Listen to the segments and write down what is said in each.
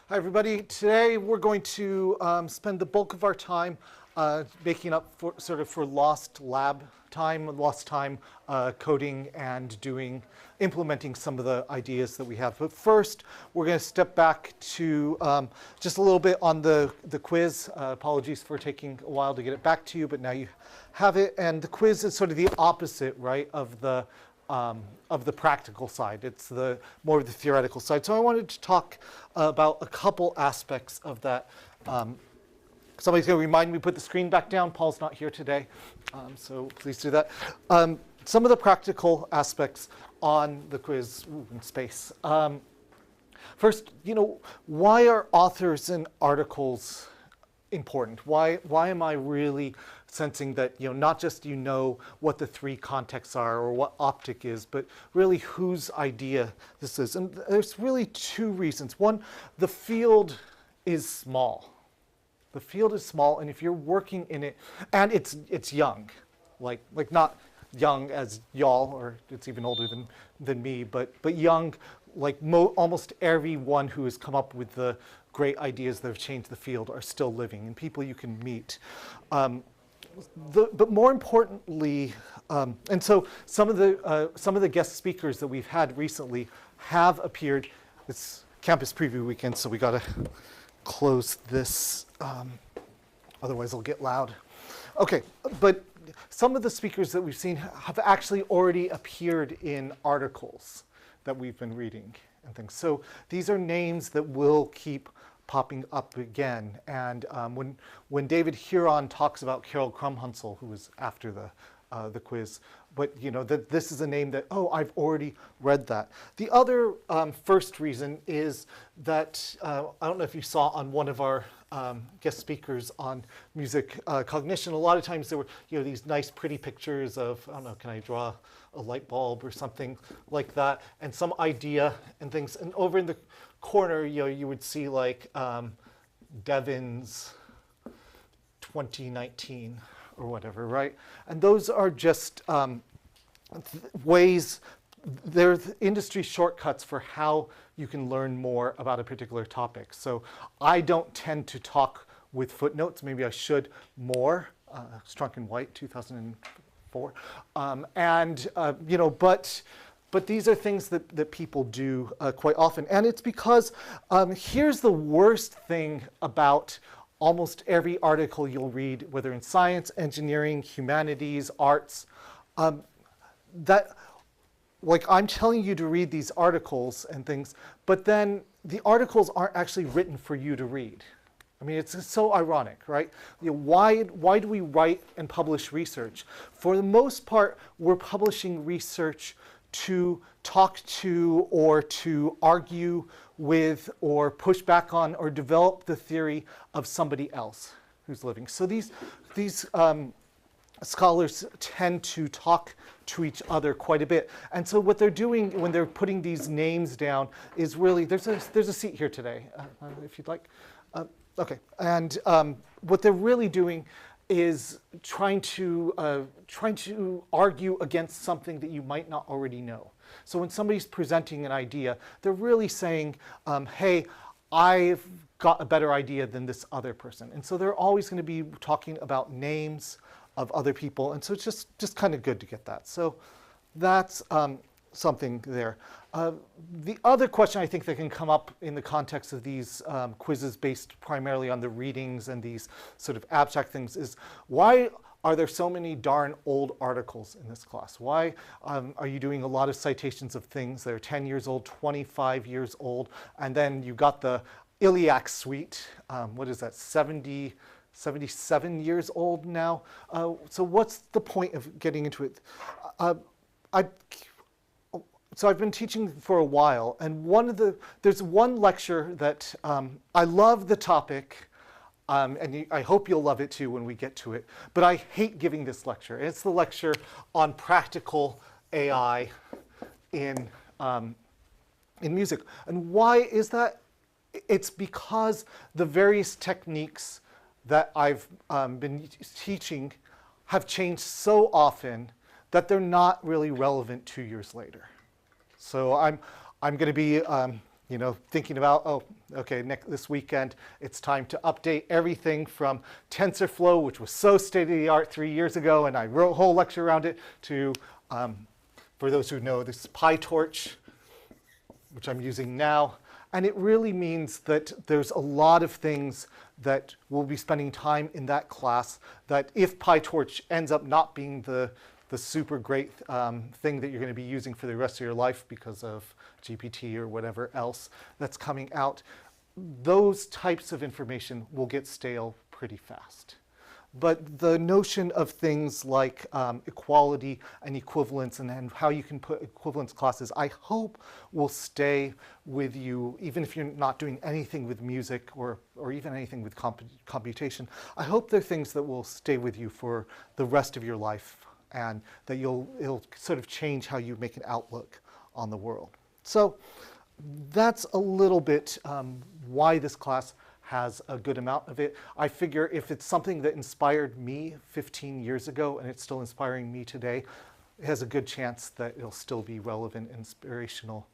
Hi, everybody. Today we're going to spend the bulk of our time making up for lost lab time, lost time coding and implementing some of the ideas that we have. But first, we're going to step back to just a little bit on the quiz. Apologies for taking a while to get it back to you, but now you have it. And the quiz is sort of the opposite, right, of the practical side. It's more of the theoretical side. So I wanted to talk about a couple aspects of that. Somebody's going to remind me to put the screen back down. Paul's not here today, so please do that. Some of the practical aspects on the quiz in space. First, why are authors and articles important? Why am I really sensing that not just what the three contexts are or what optic is, but really whose idea this is? And there's really two reasons. One, the field is small. The field is small, and if you're working in it, and it's young, like not young as y'all, or it's even older than me, but young, like almost everyone who has come up with the great ideas that have changed the field are still living, and people you can meet. But more importantly, and so some of the guest speakers that we've had recently have appeared. It's campus preview weekend, so we got to close this. Otherwise, it'll get loud. Okay, but some of the speakers that we've seen have actually already appeared in articles that we've been reading and things. So these are names that will keep popping up again. And when David Huron talks about Carol Krumhunsel, who was after the quiz, but that this is a name that, I've already read that. The other first reason is that, I don't know if you saw on one of our guest speakers on music cognition, a lot of times there were these nice pretty pictures of, I don't know, can I draw a light bulb or something like that, and some idea and things. And over in the corner, you would see like Devin's 2019 or whatever, right? And those are just ways, they're industry shortcuts for how you can learn more about a particular topic. So I don't tend to talk with footnotes. Maybe I should more. Strunk and White, 2004. But these are things that people do quite often. And it's because here's the worst thing about almost every article you'll read, whether in science, engineering, humanities, arts, that like I'm telling you to read these articles and things, but then the articles aren't actually written for you to read. I mean, it's so ironic, right? Why do we write and publish research? For the most part, we're publishing research to talk to or to argue with or push back on or develop the theory of somebody else who's living. So these scholars tend to talk to each other quite a bit. And so what they're doing when they're putting these names down is really, there's a seat here today, if you'd like. Okay, and what they're really doing is trying to argue against something that you might not already know. So when somebody's presenting an idea, they're really saying, hey, I've got a better idea than this other person. And so they're always going to be talking about names of other people. And so it's just kind of good to get that. So that's something there. The other question I think that can come up in the context of these quizzes based primarily on the readings and these sort of abstract things is, why are there so many darn old articles in this class? Why are you doing a lot of citations of things that are 10 years old, 25 years old, and then you got the Iliac suite, what is that, 77 years old now? So what's the point of getting into it? So I've been teaching for a while, and there's one lecture that I love the topic, and I hope you'll love it too when we get to it, but I hate giving this lecture. It's the lecture on practical AI in music. And why is that? It's because the various techniques that I've been teaching have changed so often that they're not really relevant 2 years later. So I'm going to be You know, thinking about, oh, okay, this weekend, it's time to update everything from TensorFlow, which was so state-of-the-art 3 years ago, and I wrote a whole lecture around it, to, for those who know, this PyTorch, which I'm using now. And it really means that there's a lot of things that we'll be spending time in that class that if PyTorch ends up not being the super great thing that you're going to be using for the rest of your life because of GPT or whatever else that's coming out, those types of information will get stale pretty fast. But the notion of things like equality and equivalence and how you can put equivalence classes, I hope will stay with you, even if you're not doing anything with music or even anything with computation. I hope they're things that will stay with you for the rest of your life, and that it'll sort of change how you make an outlook on the world. So that's a little bit why this class has a good amount of it. I figure if it's something that inspired me 15 years ago and it's still inspiring me today, it has a good chance that it'll still be relevant and inspirational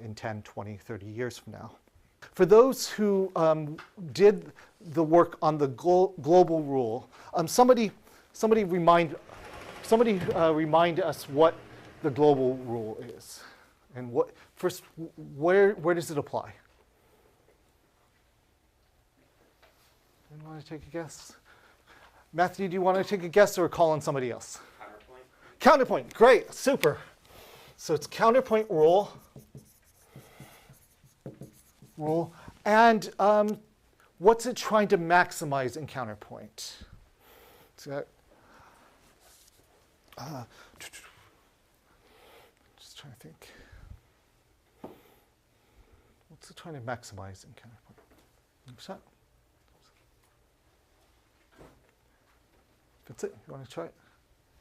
in 10, 20, 30 years from now. For those who did the work on the global rule, somebody remind us what the global rule is, and where does it apply? Anyone want to take a guess? Matthew, do you want to take a guess or call on somebody else? Counterpoint. Counterpoint, great, super. So it's counterpoint rule. And what's it trying to maximize in counterpoint? So, just trying to think. What's it trying to maximize in counterpoint? What's that? That's it. You want to try it?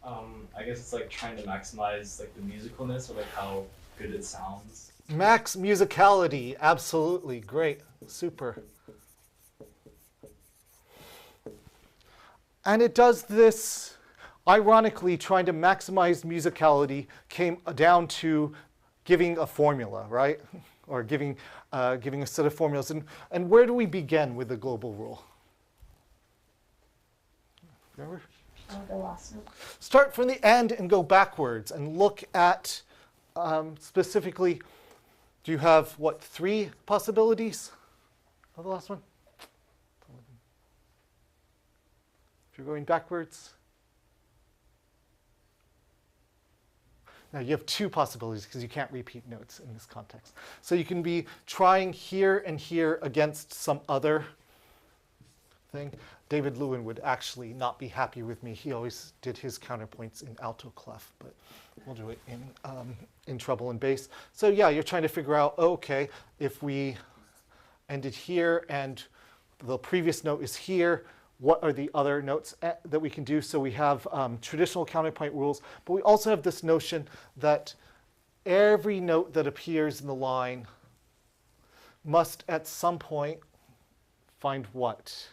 I guess it's like trying to maximize like the musicalness or like how good it sounds. Max musicality, absolutely, great, super. And it does this, ironically, trying to maximize musicality came down to giving a formula, right? Or giving a set of formulas. And where do we begin with the global rule? Remember? The last note. Start from the end and go backwards and look at specifically, do you have, what, 3 possibilities of the last one? If you're going backwards. Now you have 2 possibilities because you can't repeat notes in this context. So you can be trying here and here against some other thing. David Lewin would actually not be happy with me. He always did his counterpoints in alto clef, but we'll do it in treble and bass. So yeah, you're trying to figure out, okay, if we ended here and the previous note is here, what are the other notes that we can do? So we have traditional counterpoint rules, but we also have this notion that every note that appears in the line must at some point find what?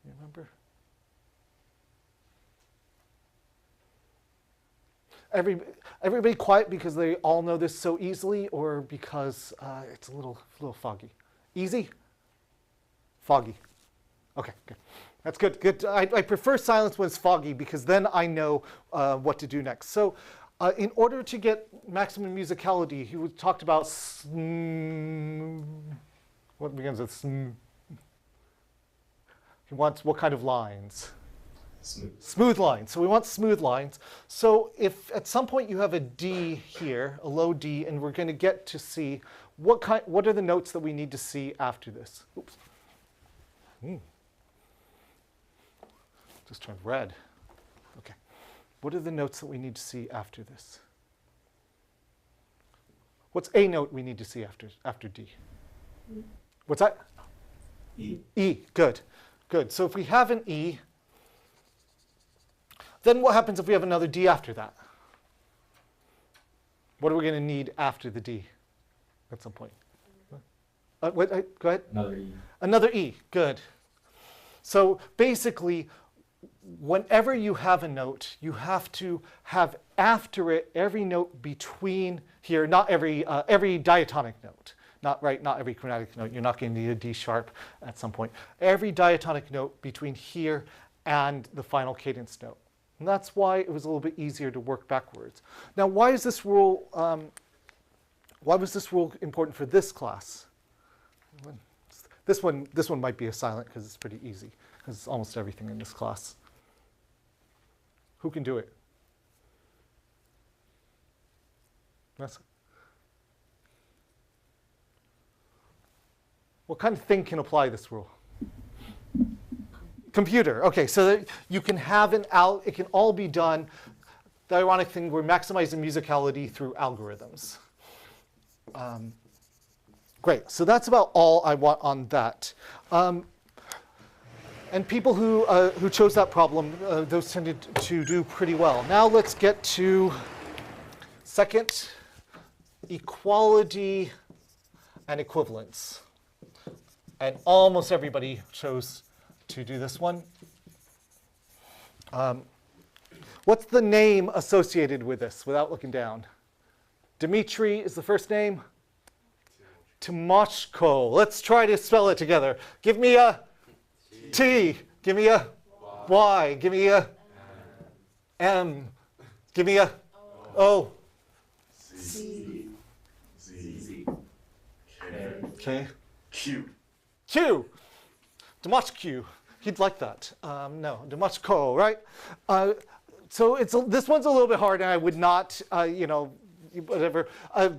You remember? Everybody quiet because they all know this so easily, or because it's a little foggy? Easy? Foggy. Okay, good. That's good. Good. I prefer silence when it's foggy because then I know what to do next. So in order to get maximum musicality, he talked about what begins with sm. He wants what kind of lines? Smooth. Smooth lines. So we want smooth lines. So if at some point you have a D here, a low D, and we're going to get to C, what are the notes that we need to see after this? Oops. Just turned red. Okay. What are the notes that we need to see after this? What's a note we need to see after D? E. What's that? E. E. Good. Good. So if we have an E, then what happens if we have another D after that? What are we going to need after the D at some point? Go ahead. Another E. Another E. Good. So basically, whenever you have a note, you have to have after it every note between here, not every diatonic note, not every chromatic note. You're not going to need a D sharp at some point. Every diatonic note between here and the final cadence note. And that's why it was a little bit easier to work backwards. Now, why is this rule? Why was this rule important for this class? This one might be a silent because it's pretty easy, because it's almost everything in this class. Who can do it? Yes. What kind of thing can apply this rule? Computer. Okay, so that you can have it can all be done. The ironic thing, we're maximizing musicality through algorithms. Great, so that's about all I want on that. And people who chose that problem, those tended to do pretty well. Now let's get to second, equality and equivalence. And almost everybody chose to do this one. What's the name associated with this without looking down? Dmitri is the first name. Timoshko. Let's try to spell it together. Give me a T. Give me a Y. Give me a M. Give me a O. C. Z. K. Q. Q. Timoshko. He'd like that. No, Timoshko, right? So this one's a little bit hard, and I would not, whatever.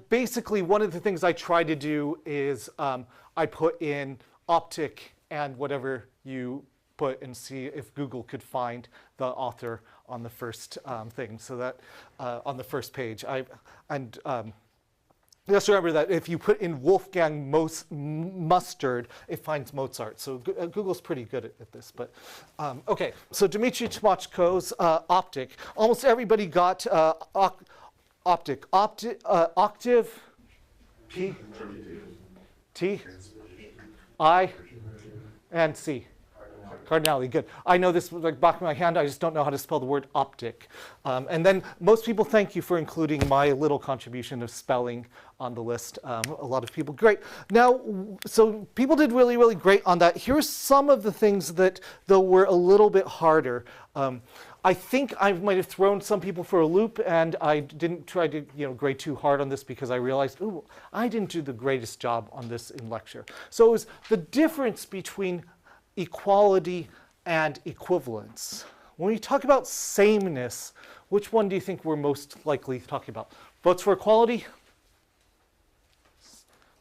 Basically, one of the things I try to do is I put in optic and whatever you put and see if Google could find the author on the first thing. So that on the first page, just remember that if you put in Wolfgang Mustard, it finds Mozart. So Google's pretty good at this. But okay, so Dmitri Timoshko's optic. Almost everybody got optic. Octave, P, T, I, and C. Cardinality, good. I know this like back of my hand. I just don't know how to spell the word optic. And then most people thank you for including my little contribution of spelling on the list. A lot of people, great. Now, so people did really, really great on that. Here's some of the things that, though, were a little bit harder. I think I might have thrown some people for a loop, and I didn't try to grade too hard on this because I realized, ooh, I didn't do the greatest job on this in lecture. So it was the difference between equality and equivalence. When we talk about sameness, which one do you think we're most likely talking about? Votes for equality?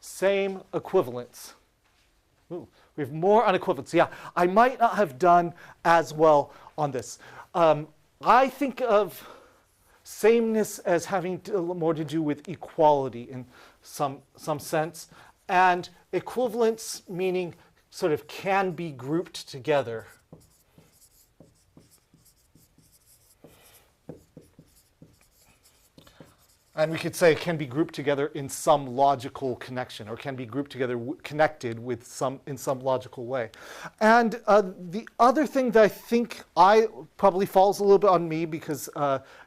Same, equivalence. Ooh, we have more on equivalence. Yeah, I might not have done as well on this. I think of sameness as having more to do with equality in some sense, and equivalence meaning sort of can be grouped together. And we could say it can be grouped together in some logical connection, or can be grouped together, connected with in some logical way. And the other thing that I think probably falls a little bit on me because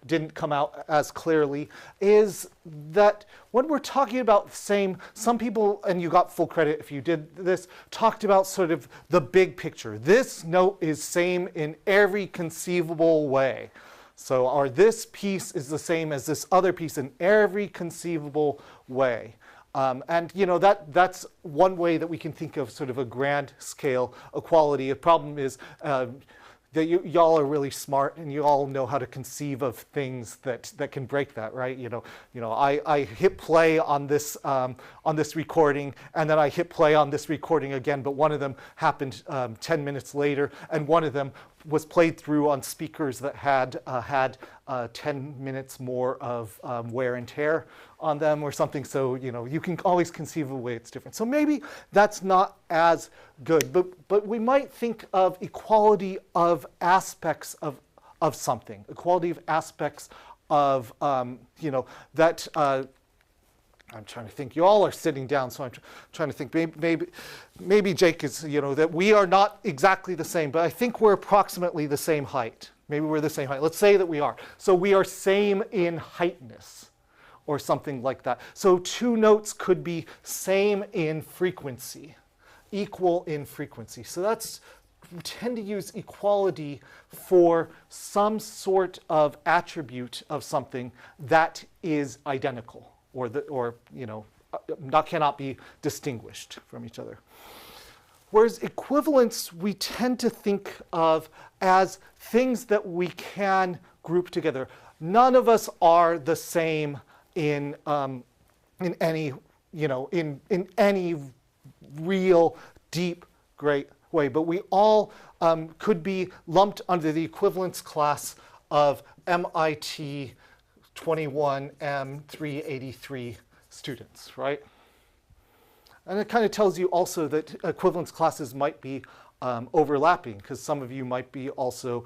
didn't come out as clearly, is that when we're talking about same, some people, and you got full credit if you did this, talked about sort of the big picture. This note is same in every conceivable way. So, or this piece is the same as this other piece in every conceivable way. And that's one way that we can think of sort of a grand scale equality. The problem is that y'all are really smart and you all know how to conceive of things that can break that, right? I hit play on this recording, and then I hit play on this recording again, but one of them happened 10 minutes later, and one of them was played through on speakers that had 10 minutes more of wear and tear on them or something. So you can always conceive of a way it's different. So maybe that's not as good, but we might think of equality of aspects of something, equality of aspects of that. I'm trying to think. You all are sitting down, so I'm trying to think. Maybe Jake is, that we are not exactly the same, but I think we're approximately the same height. Maybe we're the same height. Let's say that we are. So we are same in heightness, or something like that. So two notes could be same in frequency, equal in frequency. So we tend to use equality for some sort of attribute of something that is identical, or cannot be distinguished from each other. Whereas equivalence, we tend to think of as things that we can group together. None of us are the same in any real, deep, great way, but we all could be lumped under the equivalence class of MIT 21 M383 students, right? And it kind of tells you also that equivalence classes might be overlapping, because some of you might be also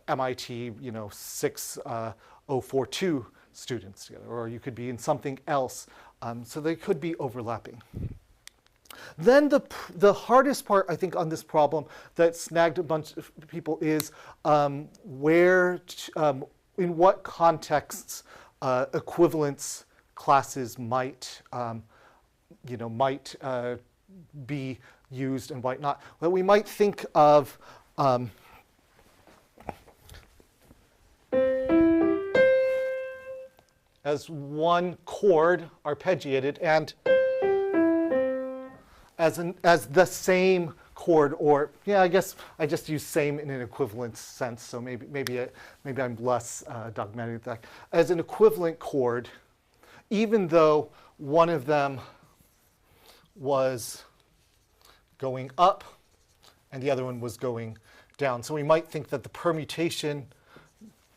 MIT 6042 students together, or you could be in something else. So they could be overlapping. Then the hardest part, I think, on this problem that snagged a bunch of people is in what contexts equivalence classes might be used and might not. Well, we might think of as one chord arpeggiated and as the same chord, or I guess I just use same in an equivalence sense, so maybe I'm less dogmatic than that. As an equivalent chord, even though one of them was going up and the other one was going down. So we might think that the permutation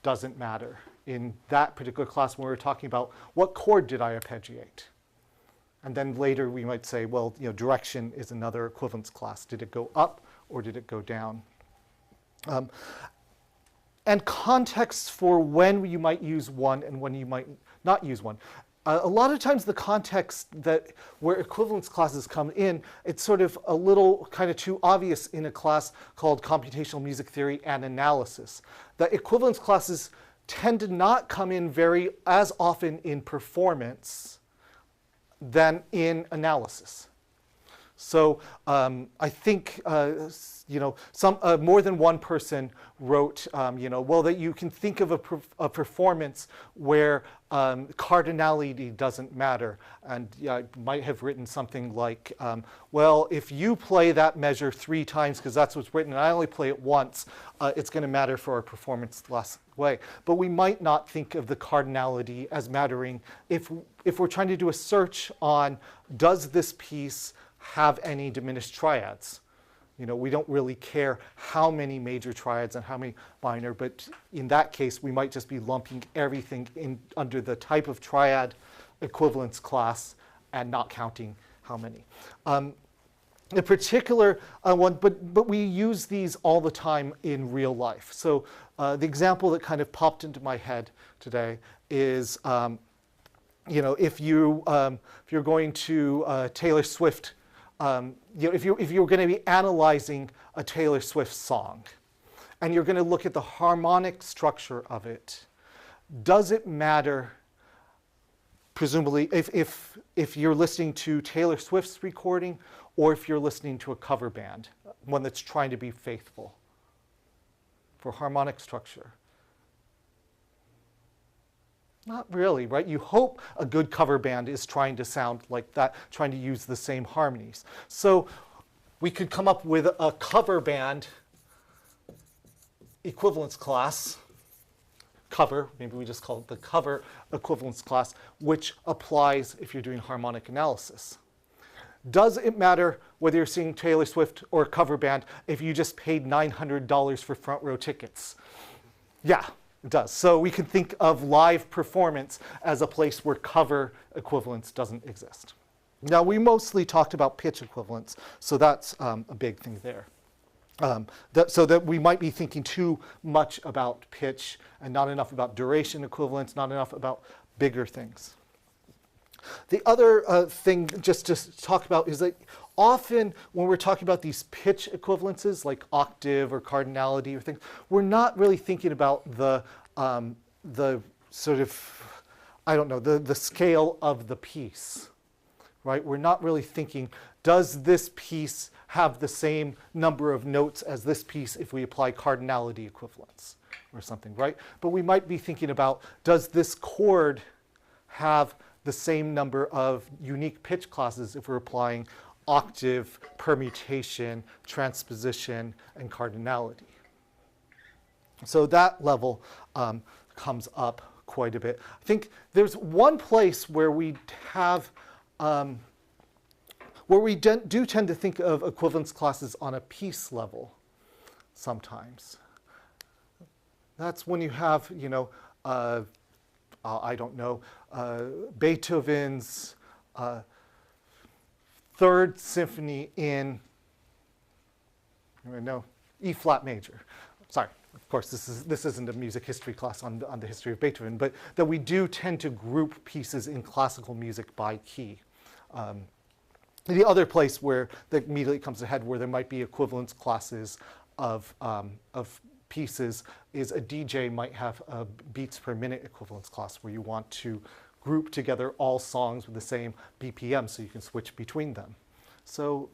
doesn't matter in that particular class when we're talking about what chord did I arpeggiate. And then later we might say, well, direction is another equivalence class. Did it go up or did it go down? And contexts for when you might use one and when you might not use one. A lot of times the context where equivalence classes come in, it's sort of a little kind of too obvious in a class called Computational Music Theory and Analysis. The equivalence classes tend to not come in as often in performance than in analysis. So I think more than one person wrote, that you can think of a performance where cardinality doesn't matter. And I might have written something like, well, if you play that measure 3 times, because that's what's written, and I only play it once, it's going to matter for our performance less way. But we might not think of the cardinality as mattering if we're trying to do a search on, does this piece have any diminished triads? We don't really care how many major triads and how many minor, but in that case, we might just be lumping everything under the type of triad equivalence class and not counting how many. A particular one, but we use these all the time in real life. So the example that kind of popped into my head today is, if you're going to Taylor Swift. If you're going to be analyzing a Taylor Swift song, and you're going to look at the harmonic structure of it, does it matter, presumably, if you're listening to Taylor Swift's recording, or if you're listening to a cover band, one that's trying to be faithful for harmonic structure? Not really, right? You hope a good cover band is trying to sound like that, trying to use the same harmonies. So we could come up with a cover band equivalence class, maybe we just call it the cover equivalence class, which applies if you're doing harmonic analysis. Does it matter whether you're seeing Taylor Swift or a cover band if you just paid $900 for front row tickets? Yeah. It does. So we can think of live performance as a place where cover equivalence doesn't exist. Now, we mostly talked about pitch equivalence, so that's a big thing there. So that we might be thinking too much about pitch and not enough about duration equivalence, not enough about bigger things. The other thing just to talk about is that often when we're talking about these pitch equivalences like octave or cardinality or things, we're not really thinking about the sort of, I don't know, the scale of the piece, right? We're not really thinking, does this piece have the same number of notes as this piece if we apply cardinality equivalence or something, right? But we might be thinking about, does this chord have the same number of unique pitch classes if we're applying octave, permutation, transposition, and cardinality. So that level comes up quite a bit. I think there's one place where we have, where we do tend to think of equivalence classes on a piece level sometimes. That's when you have, you know, I don't know, Beethoven's Third Symphony in, E flat major. Sorry, of course, this isn't a music history class on the history of Beethoven, but that we do tend to group pieces in classical music by key. The other place where that immediately comes to head where there might be equivalence classes of pieces is a DJ might have a beats per minute equivalence class where you want to group together all songs with the same BPM so you can switch between them. So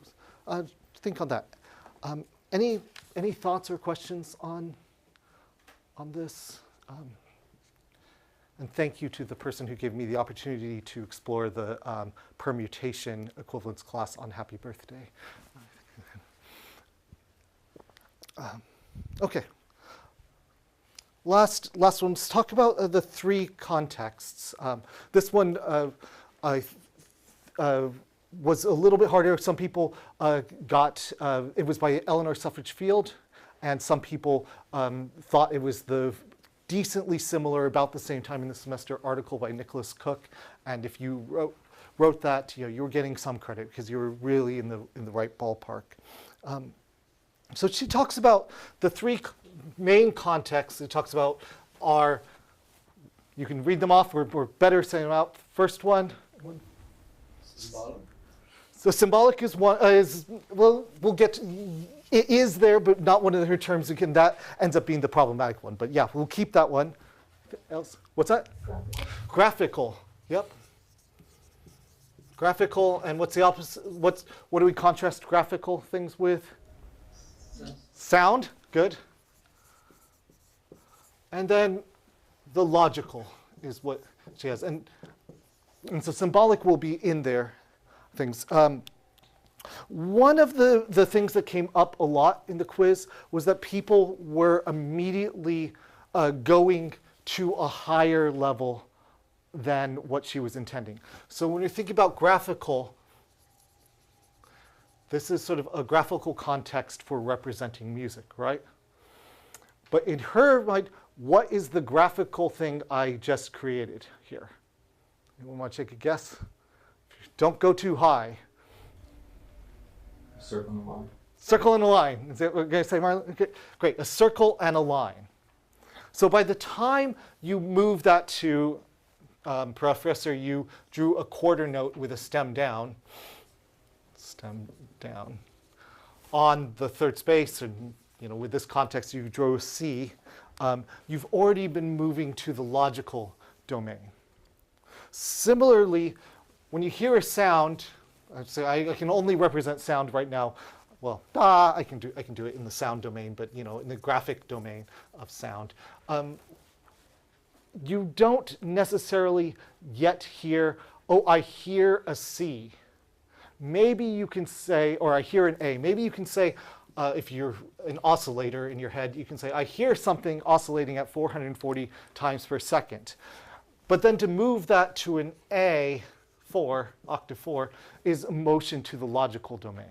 think on that. Any thoughts or questions on this? And thank you to the person who gave me the opportunity to explore the permutation equivalence class on Happy Birthday. Okay. Last one, let's talk about the three contexts. This one was a little bit harder. Some people got, it was by Eleanor Suffrage Field, and some people thought it was the decently similar, about the same time in the semester, article by Nicholas Cook. And if you wrote that, you were getting some credit because you were really in the right ballpark. So she talks about the three main contexts. It talks about are, you can read them off, we're better saying them out. First one. Symbolic. So symbolic is one, well, we'll get to, it is there, but not one of her terms. Again, that ends up being the problematic one. But yeah, we'll keep that one. Else? What's that? Graphical. Yep. Graphical, and what's the opposite? What do we contrast graphical things with? Sound. Good. And then the logical is what she has. And so symbolic will be in there things. One of the things that came up a lot in the quiz was that people were immediately going to a higher level than what she was intending. So when you think about graphical, this is sort of a graphical context for representing music, right? But in her mind, what is the graphical thing I just created here? Anyone want to take a guess? Don't go too high. Circle and a line. Circle and a line. Is that what you're going to say, Marlon? Okay, great. A circle and a line. So by the time you move that to Professor, you drew a quarter note with a stem down on the third space, and with this context you drew a C. You've already been moving to the logical domain. Similarly, when you hear a sound, I can only represent sound right now. Well, I can do it in the sound domain, but in the graphic domain of sound. You don't necessarily yet hear, oh, I hear a C. Maybe you can say, or I hear an A. Maybe you can say, if you're an oscillator in your head, you can say, I hear something oscillating at 440 times per second. But then to move that to an A4, octave 4, is a motion to the logical domain.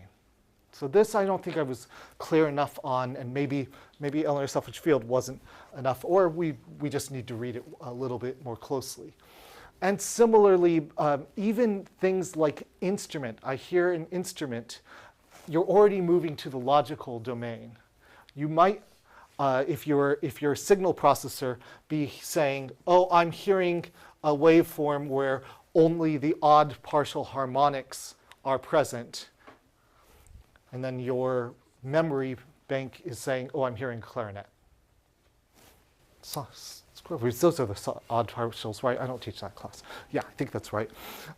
So this I don't think I was clear enough on, and maybe Eleanor Suffrage Field wasn't enough, or we just need to read it a little bit more closely. And similarly, even things like instrument. I hear an instrument. You're already moving to the logical domain. You might, if you're a signal processor, be saying, oh, I'm hearing a waveform where only the odd partial harmonics are present. And then your memory bank is saying, oh, I'm hearing clarinet. So, those are the odd partials, right? I don't teach that class. Yeah, I think that's right.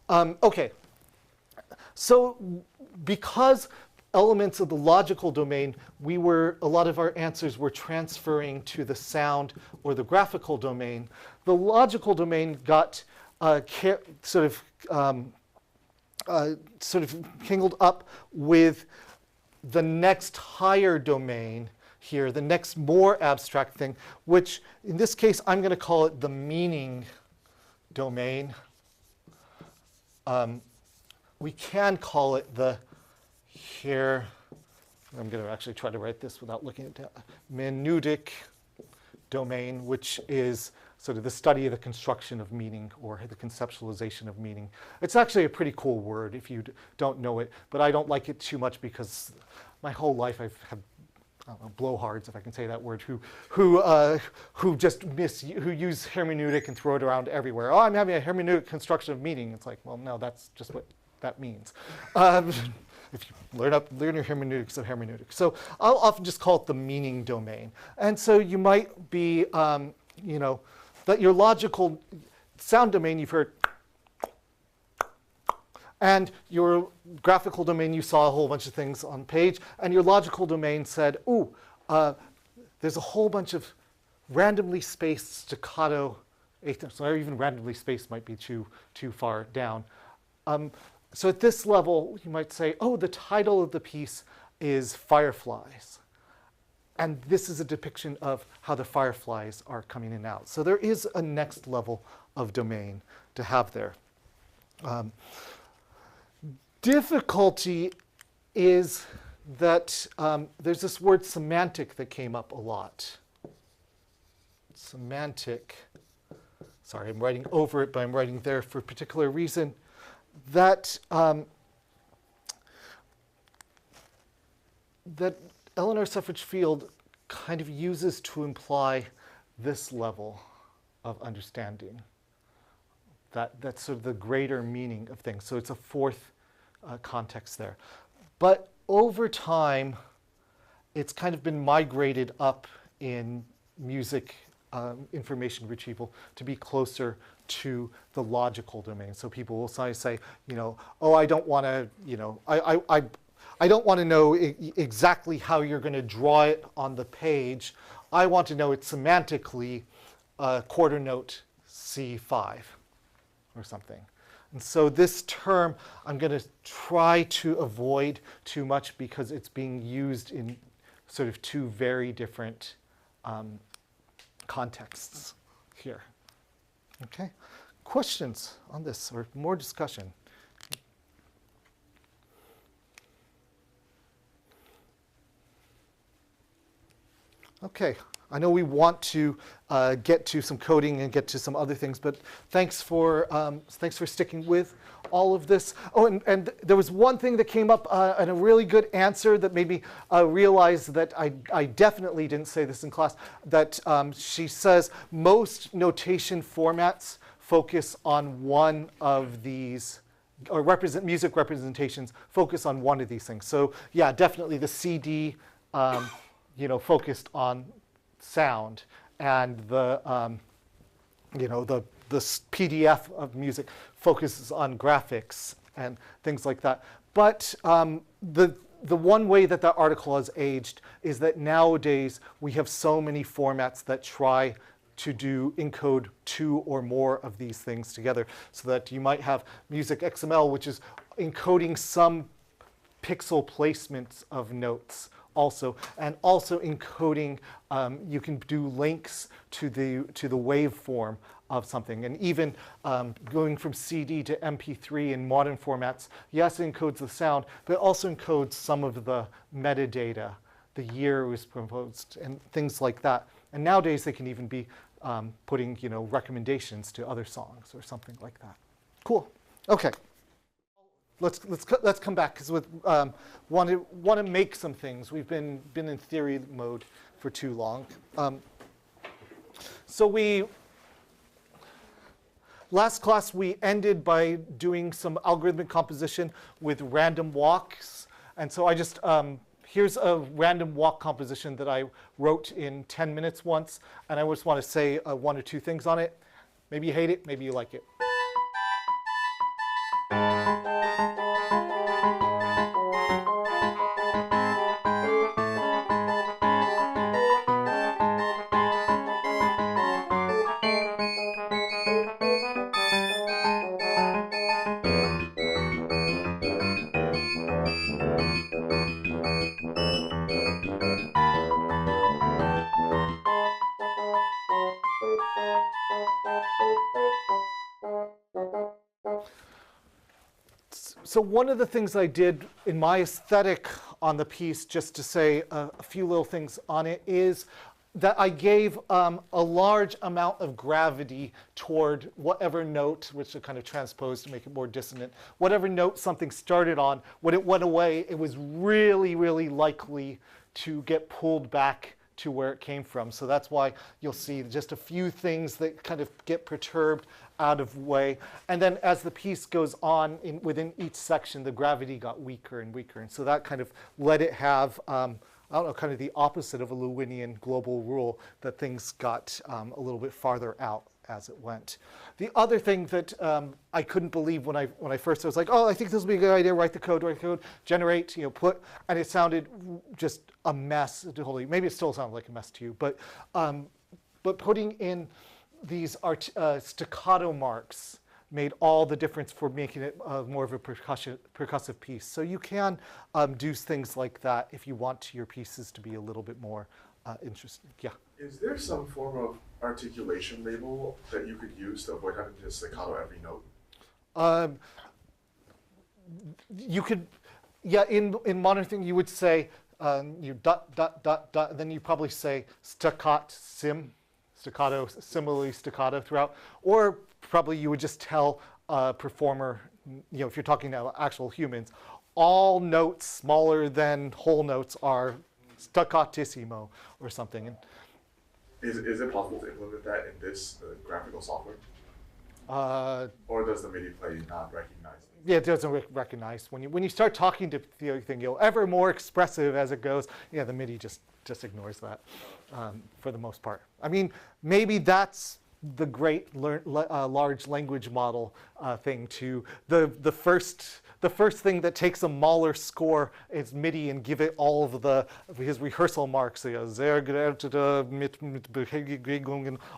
OK. So because elements of the logical domain, a lot of our answers were transferring to the sound or the graphical domain. The logical domain got sort of tangled up with the next higher domain here, the next more abstract thing, which in this case I'm going to call it the meaning domain. We can call it here, I'm going to actually try to write this without looking at it, hermeneutic domain, which is sort of the study of the construction of meaning or the conceptualization of meaning. It's actually a pretty cool word if you don't know it, but I don't like it too much because my whole life I've had blowhards, if I can say that word, who use hermeneutic and throw it around everywhere. Oh, I'm having a hermeneutic construction of meaning. It's like, well, no, that's just what that means. If you learn your hermeneutics of hermeneutics. So I'll often just call it the meaning domain. And so you might be, that your logical sound domain you've heard, and your graphical domain you saw a whole bunch of things on page, and your logical domain said, ooh, there's a whole bunch of randomly spaced staccato eighths, or even randomly spaced might be too far down. So at this level, you might say, oh, the title of the piece is Fireflies. And this is a depiction of how the fireflies are coming in and out. So there is a next level of domain to have there. Difficulty is that there's this word semantic that came up a lot. Semantic. Sorry, I'm writing over it, but I'm writing there for a particular reason. That Eleanor Suffrage Field kind of uses to imply this level of understanding, that's sort of the greater meaning of things. So it's a fourth context there. But over time, it's kind of been migrated up in music information retrieval to be closer to the logical domain. So people will say, oh, I don't want to, I don't want to know exactly how you're going to draw it on the page. I want to know it semantically, quarter note C5 or something. And so this term I'm going to try to avoid too much because it's being used in sort of two very different contexts here. Okay, questions on this or more discussion? Okay, I know we want to get to some coding and get to some other things, but thanks for sticking with all of this. Oh, and there was one thing that came up and a really good answer that made me realize that I definitely didn't say this in class, that she says most notation formats focus on one of these, or music representations focus on one of these things. So yeah, definitely the CD focused on sound, and the PDF of music focuses on graphics and things like that. But the one way that article has aged is that nowadays we have so many formats that try to encode two or more of these things together, so that you might have music XML, which is encoding some pixel placements of notes also, and also encoding, you can do links to the waveform of something. And even going from CD to MP3 in modern formats, yes, it encodes the sound, but it also encodes some of the metadata, the year it was proposed, and things like that. And nowadays they can even be putting recommendations to other songs or something like that. Cool. Okay. Let's come back because we want to make some things. We've been in theory mode for too long. So last class we ended by doing some algorithmic composition with random walks. And so I just, here's a random walk composition that I wrote in 10 minutes once. And I just want to say one or two things on it. Maybe you hate it, maybe you like it. So one of the things I did in my aesthetic on the piece, just to say a few little things on it, is that I gave a large amount of gravity toward whatever note, which I kind of transposed to make it more dissonant, whatever note something started on, when it went away, it was really, really likely to get pulled back to where it came from. So that's why you'll see just a few things that kind of get perturbed out of way. And then as the piece goes on within each section, the gravity got weaker and weaker. And so that kind of let it have, I don't know, kind of the opposite of a Lewinian global rule, that things got a little bit farther out as it went. The other thing that I couldn't believe when I first was like, oh, I think this will be a good idea, write the code, generate, put, and it sounded just a mess. Totally. Maybe it still sounds like a mess to you, but putting in these staccato marks made all the difference for making it more of a percussive piece. So you can do things like that if you want your pieces to be a little bit more interesting. Yeah. Is there some form of articulation label that you could use to avoid having to staccato every note? You could, yeah, in modern thing you would say you dot, dot, dot, dot, then you probably say staccato, similarly staccato throughout. Or probably you would just tell a performer, if you're talking to actual humans, all notes smaller than whole notes are staccatissimo or something. Is it possible to implement that in this graphical software? Or does the MIDI play not recognize it? Yeah, it doesn't recognize. When you start talking to the other thing, you're ever more expressive as it goes. Yeah, the MIDI just ignores that for the most part. I mean, maybe that's the great large language model thing too. The first thing that takes a Mahler score is MIDI and give it all of his rehearsal marks. And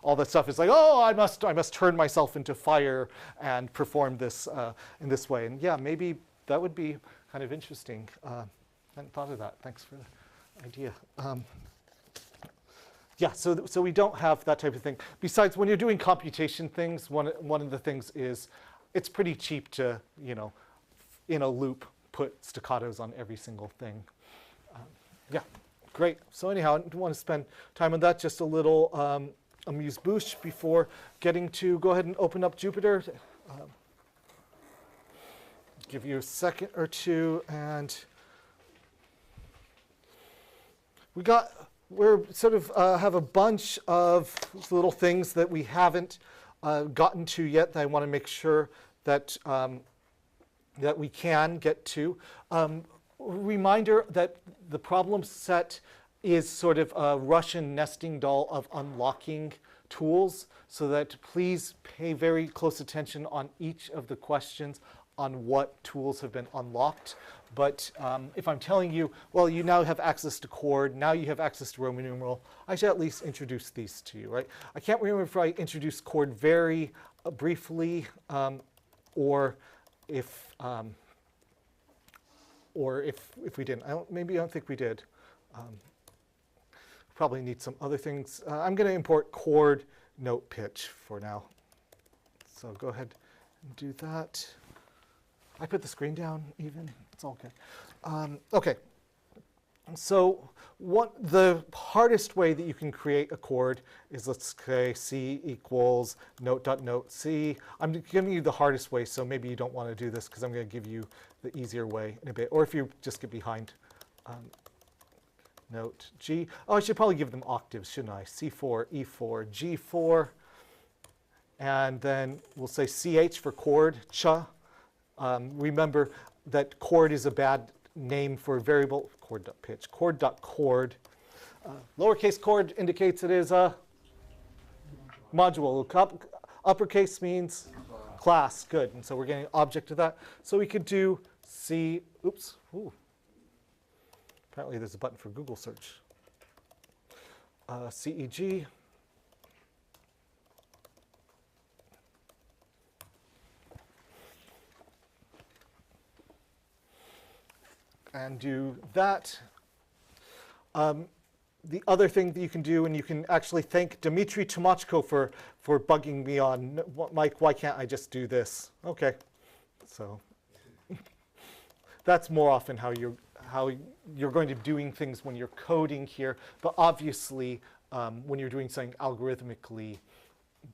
all that stuff is like, oh, I must turn myself into fire and perform this in this way. And yeah, maybe that would be kind of interesting. I hadn't thought of that. Thanks for the idea. Yeah, so we don't have that type of thing. Besides, when you're doing computation things, one of the things is it's pretty cheap to, in a loop, put staccatos on every single thing. Yeah, great. So anyhow, I don't want to spend time on that. Just a little amuse-bouche before getting to go ahead and open up Jupyter. Give you a second or two, and we're sort of have a bunch of little things that we haven't gotten to yet that I want to make sure that that we can get to. Reminder that the problem set is sort of a Russian nesting doll of unlocking tools, so that please pay very close attention on each of the questions on what tools have been unlocked. But if I'm telling you, well, you now have access to chord, now you have access to Roman numeral, I should at least introduce these to you, right? I can't remember if I introduced chord very briefly, or if we didn't. Maybe I don't think we did. Probably need some other things. I'm going to import chord note pitch for now. So go ahead and do that. I put the screen down even. It's all good. Okay. So the hardest way that you can create a chord is, let's say, C equals note dot note C. I'm giving you the hardest way, so maybe you don't want to do this because I'm going to give you the easier way in a bit. Or if you just get behind note G. Oh, I should probably give them octaves, shouldn't I? C4, E4, G4, And then we'll say ch for chord, cha. Remember that chord is a bad name for a variable, chord.pitch, chord.chord. Lowercase chord indicates it is a module. Uppercase means class, good. And so we're getting an object of that. So we could do apparently there's a button for Google search. CEG. And do that. The other thing that you can do, and you can actually thank Dmitry Tomachko for bugging me on, Mike, why can't I just do this? Okay, so that's more often how you're going to be doing things when you're coding here. But obviously, when you're doing something algorithmically,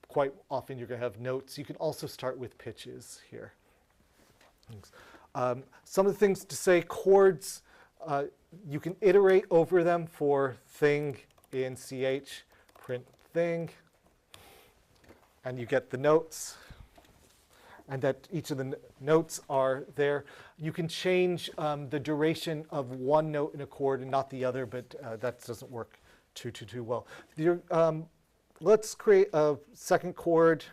quite often you're going to have notes. You can also start with pitches here. Some of the things to say, chords, you can iterate over them for thing in ch, print thing, and you get the notes, and that each of the notes are there. You can change the duration of one note in a chord and not the other, but that doesn't work too well. Let's create a second chord.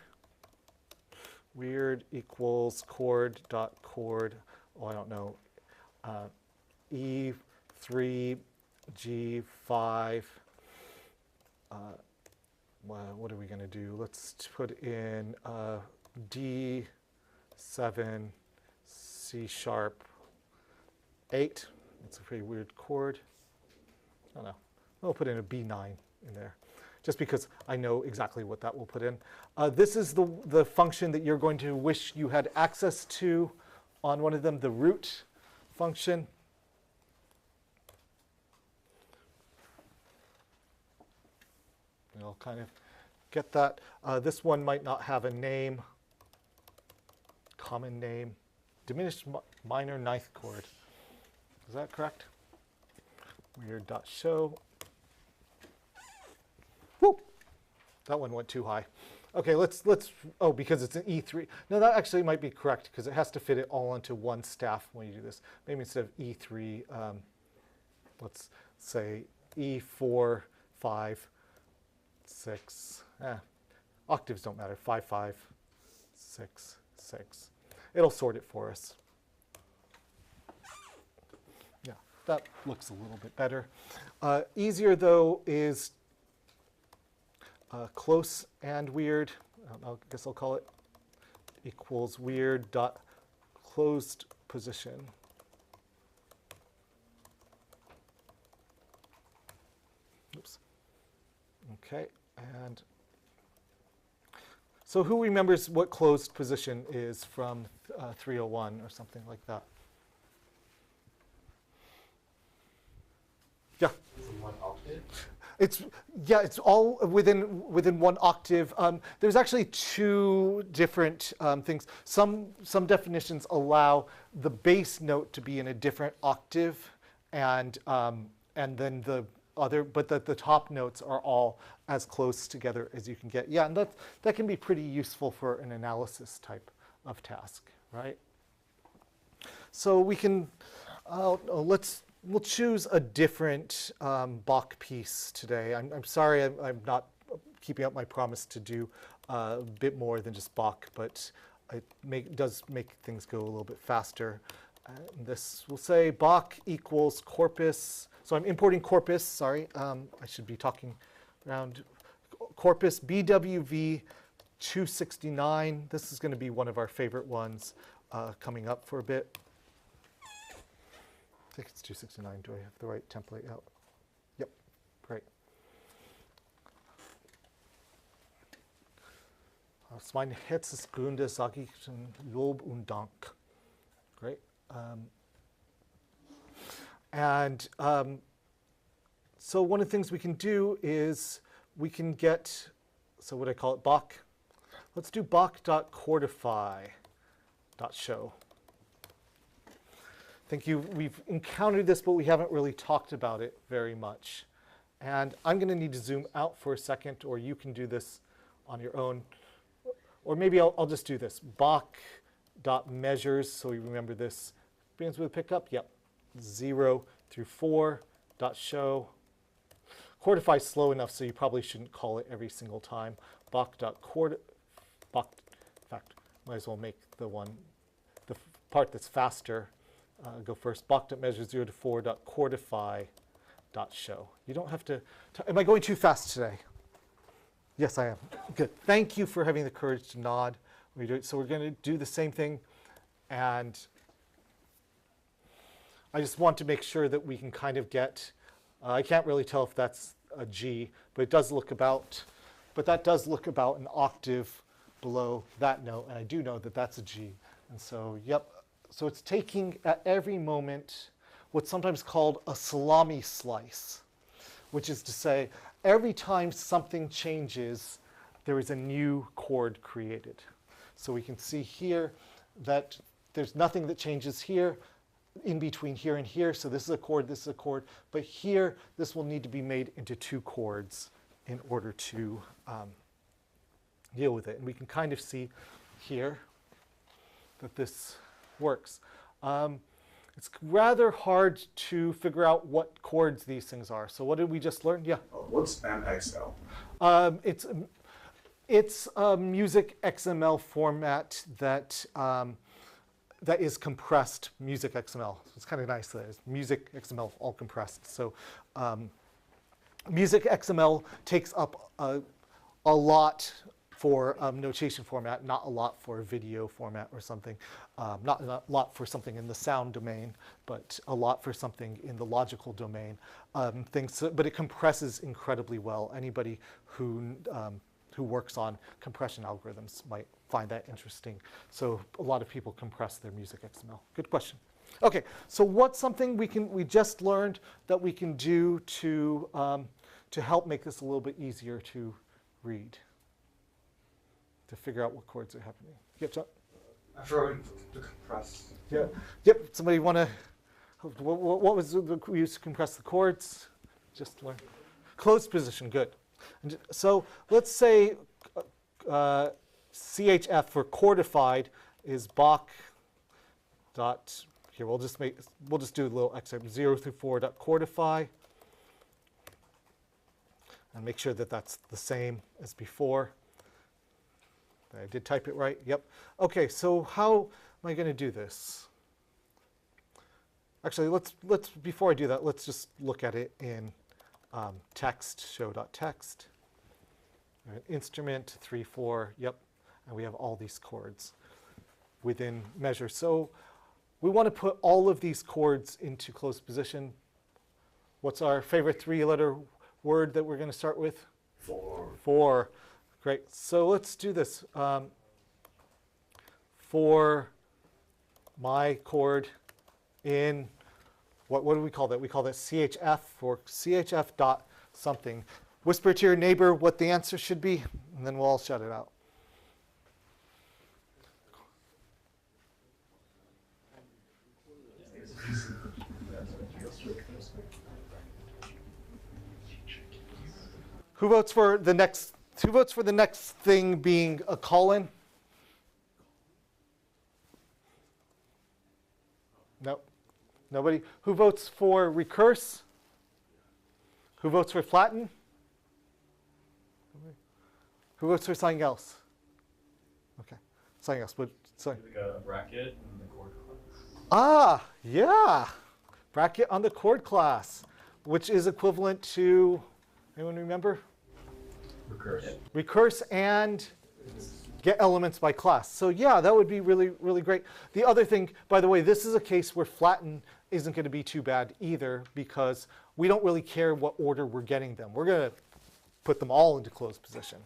Weird equals chord dot chord. Oh, I don't know. E3, G5. What are we going to do? Let's put in D7, C sharp, 8. That's a pretty weird chord. I don't know. We'll put in a B9 in there, just because I know exactly what that will put in. This is the function that you're going to wish you had access to on one of them, the root function. You'll kind of get that. This one might not have a name, common name. Diminished minor ninth chord. Is that correct? Weird.show. Whoop! That one went too high. Okay, oh, because it's an E3. No, that actually might be correct, because it has to fit it all onto one staff when you do this. Maybe instead of E3, let's say E4, 5, 6. Octaves don't matter. 5, 5, 6, 6. It'll sort it for us. Yeah, that looks a little bit better. Easier, though, is close and weird. I guess I'll call it equals weird dot closed position. Oops. Okay, and so who remembers what closed position is from 301 or something like that? Yeah. Is it one octave? It's all within one octave. There's actually two different things. Some definitions allow the bass note to be in a different octave, and then the other, but the top notes are all as close together as you can get. Yeah, and that can be pretty useful for an analysis type of task, right? So we can we'll choose a different Bach piece today. I'm sorry I'm not keeping up my promise to do a bit more than just Bach, but it does make things go a little bit faster. This will say Bach equals corpus. So I'm importing corpus, sorry. I should be talking around corpus BWV 269. This is going to be one of our favorite ones coming up for a bit. I think it's 269. Do I have the right template out? Yep, great. Mein Herzensgründe sage ich Lob und Dank. Great. So one of the things we can do is we can get, so what do I call it, Bach? Let's do Bach.chordify.show. I think we've encountered this, but we haven't really talked about it very much. And I'm going to need to zoom out for a second, or you can do this on your own. or maybe I'll just do this. Bach.measures, so we remember this begins with a pickup. Yep, 0 through 4 dot show. Chordify is slow enough, so you probably shouldn't call it every single time. Bach.chord. Bach. In fact, might as well make the part that's faster go first. Bach.measure 0 to 4 dot chordify dot show. You don't have to. Am I going too fast today? Yes, I am. Good. Thank you for having the courage to nod. So we're going to do the same thing, and I just want to make sure that we can kind of get. I can't really tell if that's a G, but it does look about. But that does look about an octave below that note, and I do know that that's a G. And so, yep. So it's taking at every moment what's sometimes called a salami slice, which is to say, every time something changes, there is a new chord created. So we can see here that there's nothing that changes here in between here and here. So this is a chord, this is a chord. But here, this will need to be made into 2 chords in order to deal with it. And we can kind of see here that this works. It's rather hard to figure out what chords these things are. So what did we just learn? Yeah. What's MXL? It's a music XML format that that is compressed music XML. It's kind of nice that it's music XML all compressed. So music XML takes up a lot for notation format, not a lot for video format or something. Not a lot for something in the sound domain, but a lot for something in the logical domain. But it compresses incredibly well. Anybody who works on compression algorithms might find that interesting. So a lot of people compress their music XML. Good question. Okay, so what's something we just learned that we can do to help make this a little bit easier to read, to figure out what chords are happening? Yep, John? I forgot to compress. Yeah. Yep. Somebody want to? What was we used to compress the chords? Just learn. Closed position. Good. And so let's say CHF for chordified is Bach dot. Here we'll just do a little excerpt 0 through 4 dot chordify, and make sure that that's the same as before. I did type it right. Yep. Okay, so how am I going to do this? Actually, let's before I do that, let's just look at it in text, show.text. Instrument 3, 4. Yep. And we have all these chords within measure. So we want to put all of these chords into closed position. What's our favorite 3-letter word that we're going to start with? 4. 4. Great. So let's do this. For my chord in, what do we call that? We call that CHF, for CHF dot something. Whisper to your neighbor what the answer should be, and then we'll all shout it out. Who votes for the next thing being a colon? No. Nobody. Who votes for recurse? Who votes for flatten? Who votes for something else? Okay. Something else. But sorry. Like a bracket and the chord class. Ah, yeah. Bracket on the chord class, which is equivalent to, anyone remember? Recurse. Recurse and get elements by class. So yeah, that would be really, really great. The other thing, by the way, this is a case where flatten isn't going to be too bad either, because we don't really care what order we're getting them. We're going to put them all into closed position.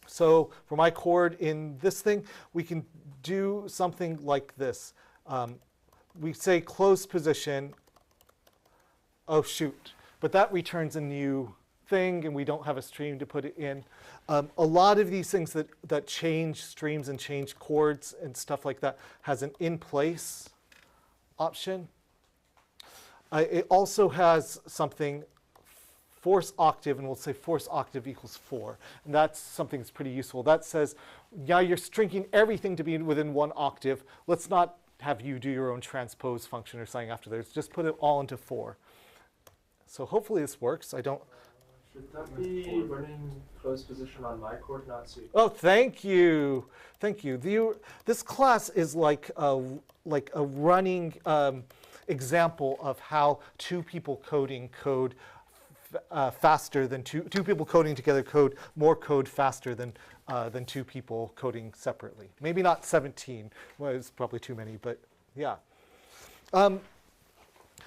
So for my chord in this thing, we can do something like this. We say closed position. Oh, shoot. But that returns a new thing, and we don't have a stream to put it in. A lot of these things that change streams and change chords and stuff like that has an in-place option. It also has something force octave, and we'll say force octave equals 4. And that's something that's pretty useful. That says, yeah, you're stringing everything to be within 1 octave. Let's not have you do your own transpose function or something after this. Just put it all into 4. So hopefully this works. I don't. Should that be running closed position on my chord, not C? Oh, thank you. Thank you. This class is like a running example of how two people coding code faster than two people coding together code more code faster than two people coding separately. Maybe not 17. Well, it's probably too many, but yeah.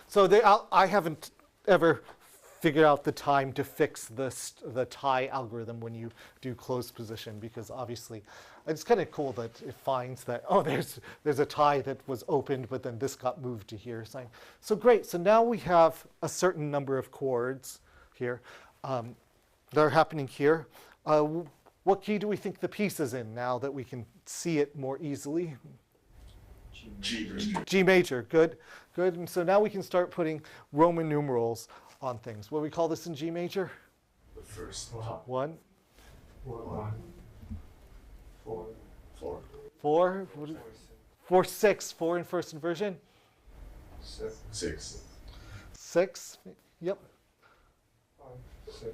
So I haven't ever figured out the time to fix the tie algorithm when you do closed position, because obviously it's kind of cool that it finds that, oh, there's a tie that was opened, but then this got moved to here. So great. So now we have a certain number of chords here that are happening here. What key do we think the piece is in now that we can see it more easily? G major. G major. Good. Good. And so now we can start putting Roman numerals on things. What do we call this in G major? The first 1. 1, 4, 4. 4. 4, 6. 4 in first inversion. 6. 6. Yep. 5, 6.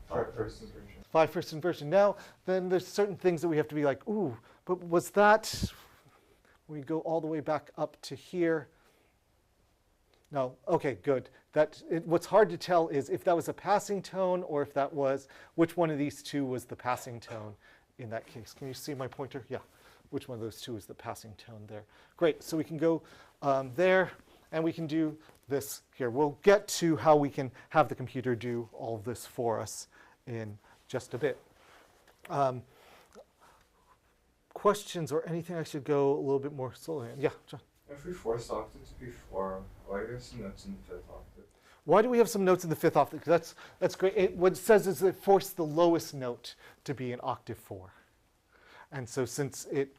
5 first inversion. 5 first inversion. Now, then there's certain things that we have to be like, ooh, but was that, we go all the way back up to here. No, okay, good. What's hard to tell is if that was a passing tone or if that was, which one of these two was the passing tone in that case. Can you see my pointer? Yeah. Which one of those two is the passing tone there? Great, so we can go there and we can do this here. We'll get to how we can have the computer do all of this for us in just a bit. Questions or anything I should go a little bit more slowly? Yeah, John. If we force octave to be 4, why do we have some notes in the 5th octave? Why do we have some notes in the 5th octave? That's great. What it says is it forced the lowest note to be an octave 4. And so since it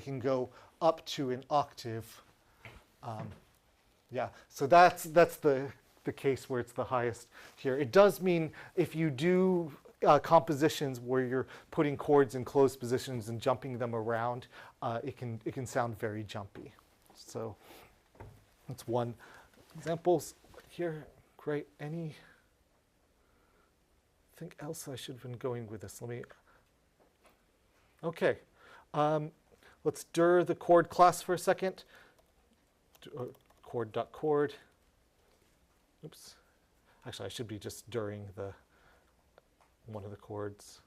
can go up to an octave, yeah, so that's the case where it's the highest here. It does mean if you do compositions where you're putting chords in closed positions and jumping them around, it can sound very jumpy. So that's one example here. Great. Anything else I should have been going with this? Okay. Let's dir the chord class for a second. Chord.chord. Oops. Actually, I should be just dirring one of the chords.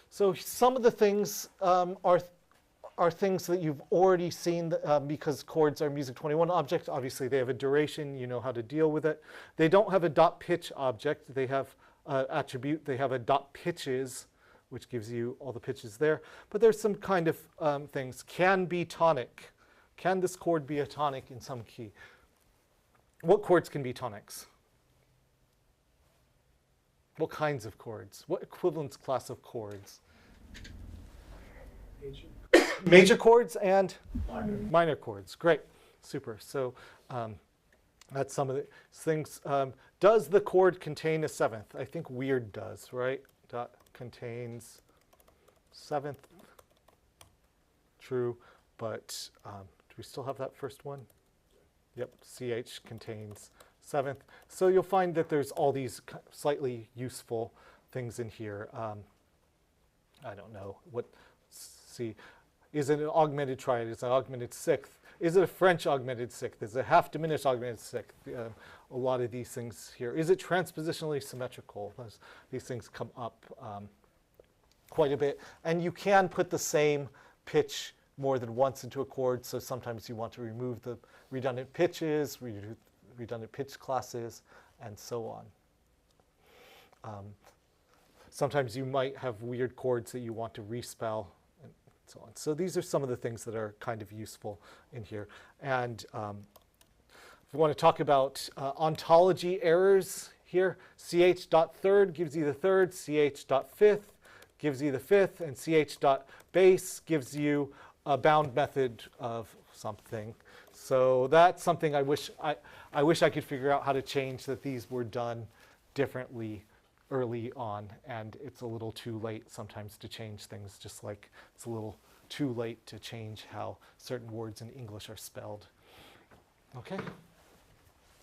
So some of the things are things that you've already seen because chords are Music 21 objects. Obviously, they have a duration. You know how to deal with it. They don't have a dot pitch object. They have attribute. They have a dot pitches, which gives you all the pitches there. But there's some kind of things. Can be tonic. Can this chord be a tonic in some key? What chords can be tonics? What kinds of chords? What equivalence class of chords? Major chords and minor chords. Great. Super. So that's some of the things. Does the chord contain a 7th? I think weird does, right? Dot contains 7th. True. But do we still have that first one? Yep. CH contains 7th. So you'll find that there's all these slightly useful things in here. I don't know. See. Is it an augmented triad? Is it an augmented 6th? Is it a French augmented 6th? Is it a half diminished augmented 6th? A lot of these things here. Is it transpositionally symmetrical? These things come up quite a bit. And you can put the same pitch more than once into a chord. So sometimes you want to remove the redundant pitches, redundant pitch classes, and so on. Sometimes you might have weird chords that you want to respell. So on. So these are some of the things that are kind of useful in here. And if we want to talk about ontology errors here, ch.third gives you the third, ch.fifth gives you the fifth, and ch.base gives you a bound method of something. So that's something I wish I could figure out how to change, that these were done differently early on, and it's a little too late sometimes to change things, just like it's a little too late to change how certain words in English are spelled. Okay?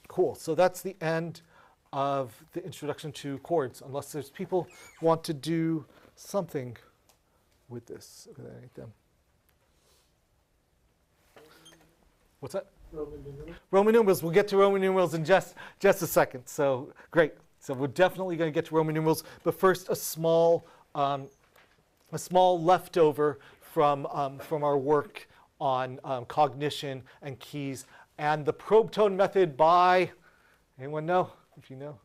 Cool. So that's the end of the introduction to chords, unless there's people who want to do something with this. Them. What's that? Roman numerals. Roman numerals. We'll get to Roman numerals in just a second. So great. So we're definitely going to get to Roman numerals, but first a small leftover from our work on cognition and keys and the probe tone method by, anyone know? If you know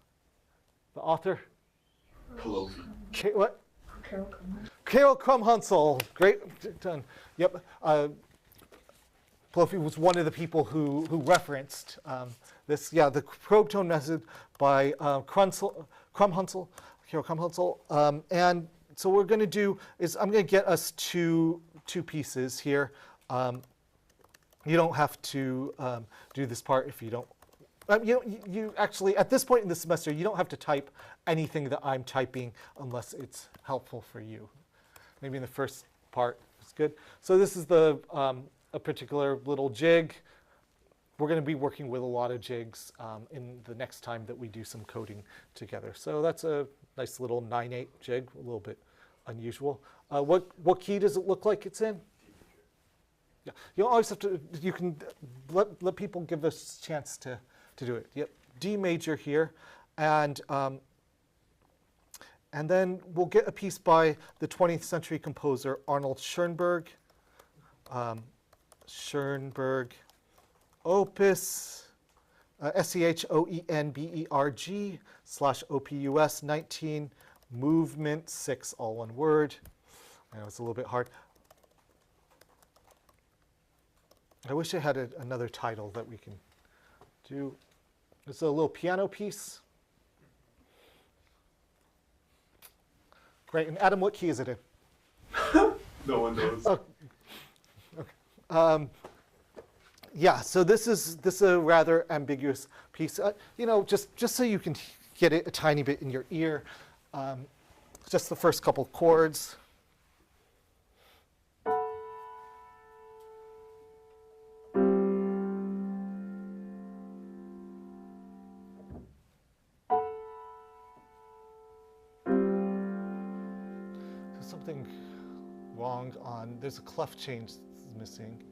the author? What? Carol Krumhunsel. Great done. Yep. Plofi was one of the people who referenced this. Yeah, the probe tone method by Krumhunsel, Carol Krumhunsel. And so what we're going to do is I'm going to get us two pieces here. You don't have to do this part if you don't. You actually, at this point in the semester, you don't have to type anything that I'm typing unless it's helpful for you. Maybe in the first part, it's good. So this is the a particular little jig. We're going to be working with a lot of jigs in the next time that we do some coding together. So that's a nice little 9/8 jig, a little bit unusual. What key does it look like it's in? Yeah, you always have to. You can let people give us a chance to do it. Yep, D major here, and then we'll get a piece by the 20th century composer Arnold Schoenberg. Schoenberg, Opus, SCHOENBERG/OPUS 19, Movement 6, all one word. I know it's a little bit hard. I wish I had another title that we can do. It's a little piano piece. Great. And Adam, what key is it in? No one knows. Oh. Okay. Yeah. So this is a rather ambiguous piece. Just so you can get it a tiny bit in your ear. Just the first couple chords. Something wrong on, there's a clef change that's missing.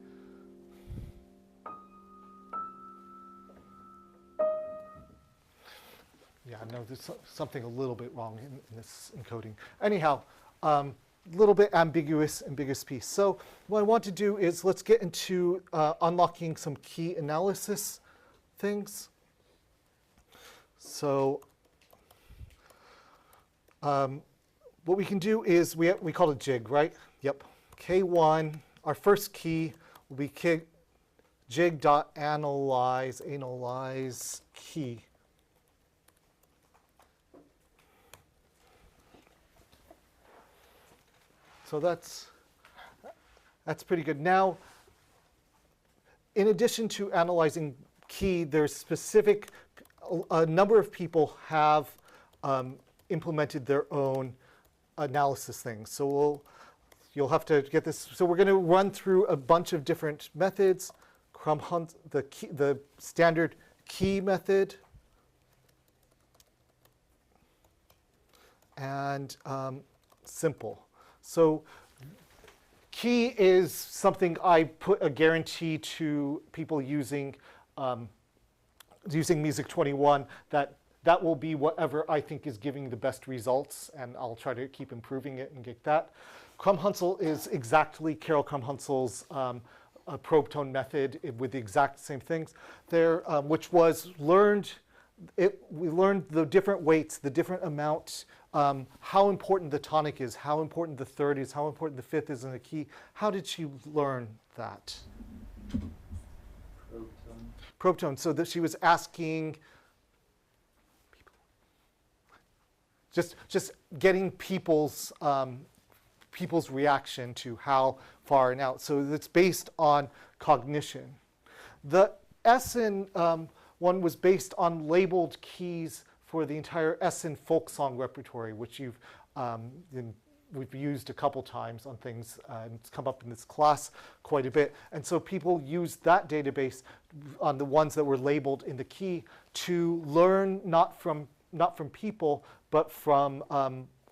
Yeah, no, there's something a little bit wrong in this encoding. Anyhow, a little bit ambiguous piece. So what I want to do is let's get into unlocking some key analysis things. So what we can do is we call it jig, right? Yep. K1, our first key will be jig.analyze, analyze key. So that's pretty good. Now, in addition to analyzing key, there's specific, a number of people have implemented their own analysis things. So you'll have to get this. So we're going to run through a bunch of different methods. The standard key method, and simple. So key is something I put a guarantee to people using Music 21 that will be whatever I think is giving the best results, and I'll try to keep improving it and get that. Krumhunsel is exactly Carol Krumhunsel's probe tone method with the exact same things there, which was learned. We learned the different weights, the different amount, how important the tonic is, how important the third is, how important the fifth is in the key. How did she learn that? Probe tone. Probe tone. So that she was asking just getting people's reaction to how far and out. So it's based on cognition. The Essen one was based on labeled keys for the entire Essen folk song repertory, which we've used a couple times on things, and it's come up in this class quite a bit. And so people used that database on the ones that were labeled in the key to learn not from people, but from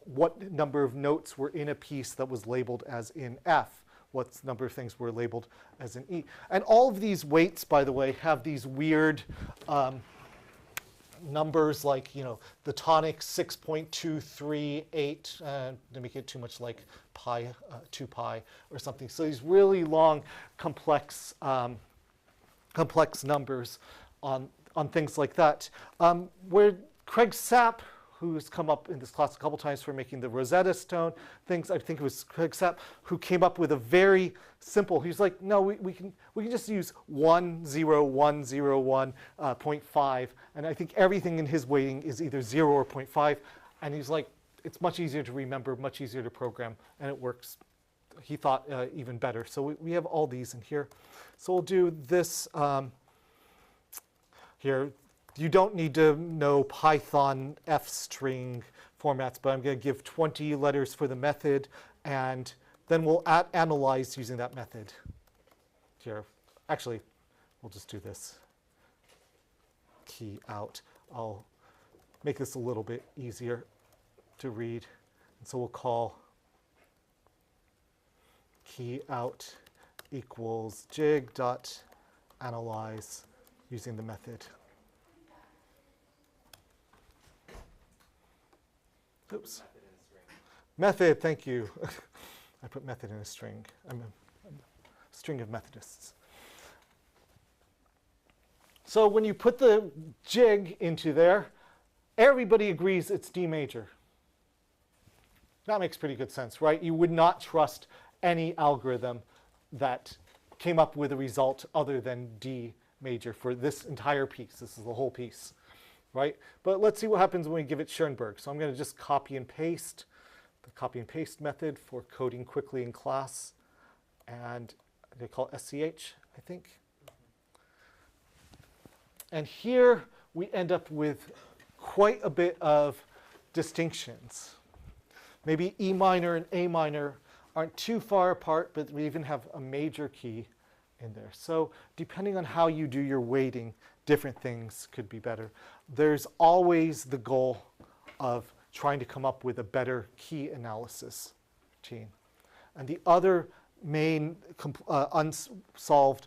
what number of notes were in a piece that was labeled as in F, what number of things were labeled as in E. And all of these weights, by the way, have these weird numbers like, the tonic 6.238, to make it too much like pi, 2 pi or something. So these really long, complex numbers on things like that. Where Craig Sapp, who's come up in this class a couple times for making the Rosetta Stone things, I think it was Craig Sapp, who came up with a very simple, he's like, no, we can just use 10101.5, and I think everything in his weighting is either 0 or 0.5, and he's like, it's much easier to remember, much easier to program, and it works, he thought, even better. So we have all these in here. So we'll do this here. You don't need to know Python F-string formats, but I'm going to give 20 letters for the method, and then we'll analyze using that method. Here, actually, we'll just do this. Key out. I'll make this a little bit easier to read. And so we'll call key out equals jig.analyze using the method. Oops. Method, thank you. I put method in a string. I'm a string of Methodists. So when you put the jig into there, everybody agrees it's D major. That makes pretty good sense, right? You would not trust any algorithm that came up with a result other than D major for this entire piece. This is the whole piece. Right? But let's see what happens when we give it Schoenberg. So I'm going to just copy and paste the copy and paste method for coding quickly in class. And they call it SCH, I think. And here we end up with quite a bit of distinctions. Maybe E minor and A minor aren't too far apart, but we even have a major key in there. So depending on how you do your weighting, different things could be better. There's always the goal of trying to come up with a better key analysis routine. And the other main unsolved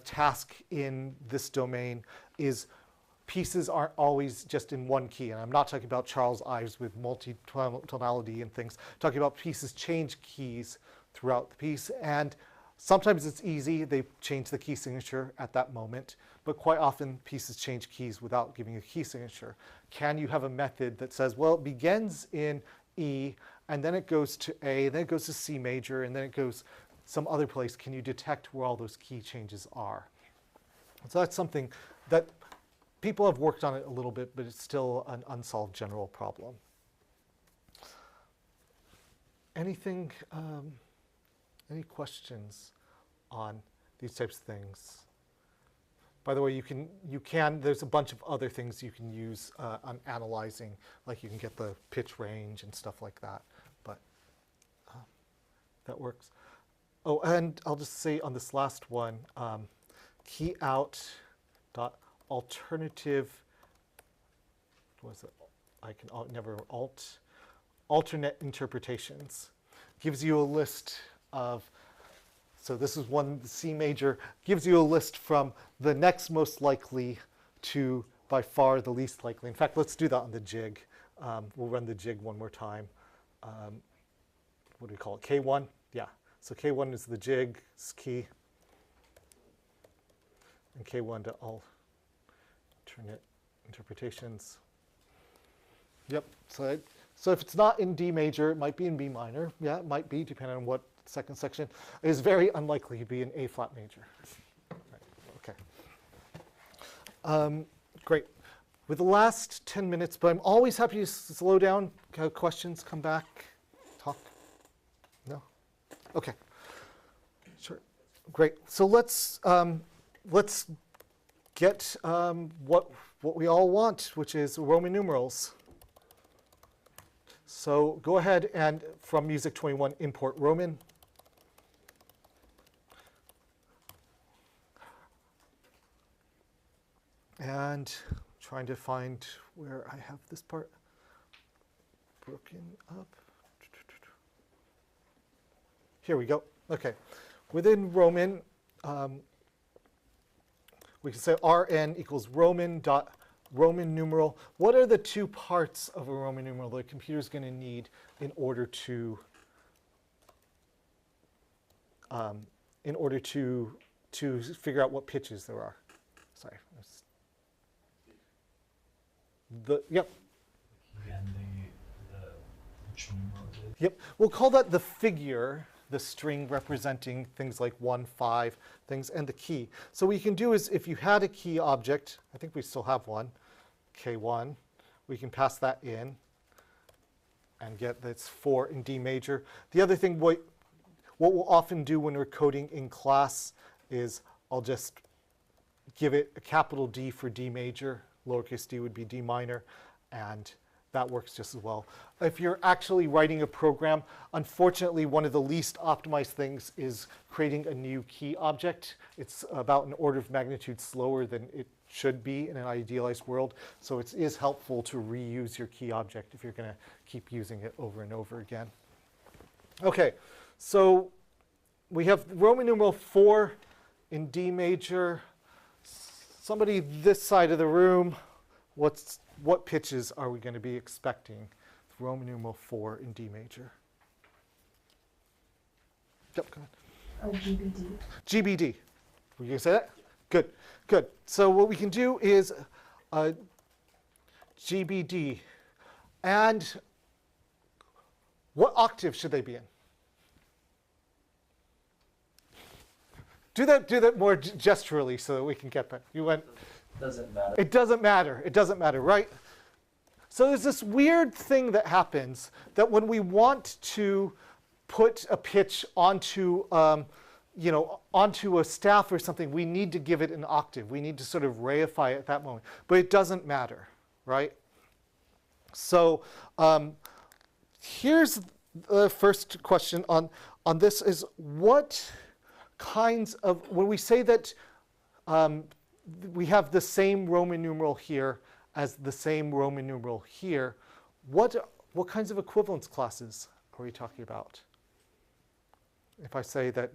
task in this domain is pieces aren't always just in one key. And I'm not talking about Charles Ives with multi-tonality and things. I'm talking about pieces change keys throughout the piece. And sometimes it's easy. They change the key signature at that moment. But quite often, pieces change keys without giving a key signature. Can you have a method that says, well, it begins in E, and then it goes to A, then it goes to C major, and then it goes some other place? Can you detect where all those key changes are? So that's something that people have worked on it a little bit, but it's still an unsolved general problem. Anything, any questions on these types of things? By the way, there's a bunch of other things you can use on analyzing, like you can get the pitch range and stuff like that, but that works. Oh, and I'll just say on this last one, key out dot alternative, what was it? I can never alternate interpretations. Gives you a list of, so this is one, C major, gives you a list from the next most likely to by far the least likely. In fact, let's do that on the jig. We'll run the jig one more time. What do we call it? K1? Yeah. So K1 is the jig's key. And K1 to alternate interpretations. Yep. So if it's not in D major, it might be in B minor. Yeah, it might be, depending on what second section. It is very unlikely to be in A flat major. Right. Okay. Great. With the last 10 minutes, but I'm always happy to slow down. Questions, come back, talk. No? Okay. Sure. Great. So let's get what what we all want, which is Roman numerals. So go ahead and from Music 21 import Roman. And trying to find where I have this part broken up. Here we go. Okay. Within Roman, we can say Rn equals Roman numeral. What are the two parts of a Roman numeral the computer's going to need in order to figure out what pitches there are? Sorry. Yep. And which numeral is it? Yep. We'll call that the figure, the string representing things like 1, 5, things, and the key. So what you can do is if you had a key object, I think we still have one, K1, we can pass that in and get that's 4 in D major. The other thing, what we'll often do when we're coding in class is I'll just give it a capital D for D major, lowercase d would be D minor, and that works just as well. If you're actually writing a program, unfortunately, one of the least optimized things is creating a new key object. It's about an order of magnitude slower than it should be in an idealized world. So it is helpful to reuse your key object if you're going to keep using it over and over again. OK, so we have Roman numeral 4 in D major. Somebody this side of the room, what pitches are we going to be expecting with Roman numeral 4 in D major? Yep, go ahead. GBD. GBD. Were you going to say that? Good, good. So what we can do is GBD. And what octave should they be in? Do that more gesturally so that we can get that. You went. Doesn't matter. It doesn't matter. It doesn't matter, right? So there's this weird thing that happens that when we want to put a pitch onto, onto a staff or something, we need to give it an octave. We need to sort of reify it at that moment. But it doesn't matter, right? So here's the first question on this is what kinds of, when we say that we have the same Roman numeral here as the same Roman numeral here, what kinds of equivalence classes are we talking about? If I say that,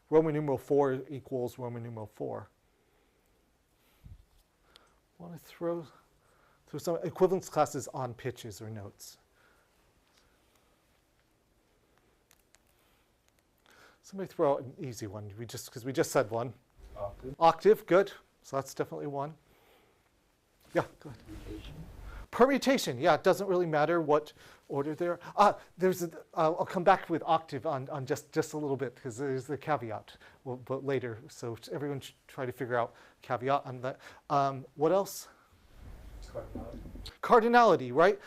Roman numeral 4 equals Roman numeral 4. I want to throw some equivalence classes on pitches or notes. Somebody throw out an easy one, because we just said one. Octave. Octave, good. So that's definitely one. Yeah, go ahead. Permutation, yeah, it doesn't really matter what order there. I'll come back with octave on just a little bit, because there's the caveat, but later. So everyone should try to figure out caveat on that. What else? Cardinality, right?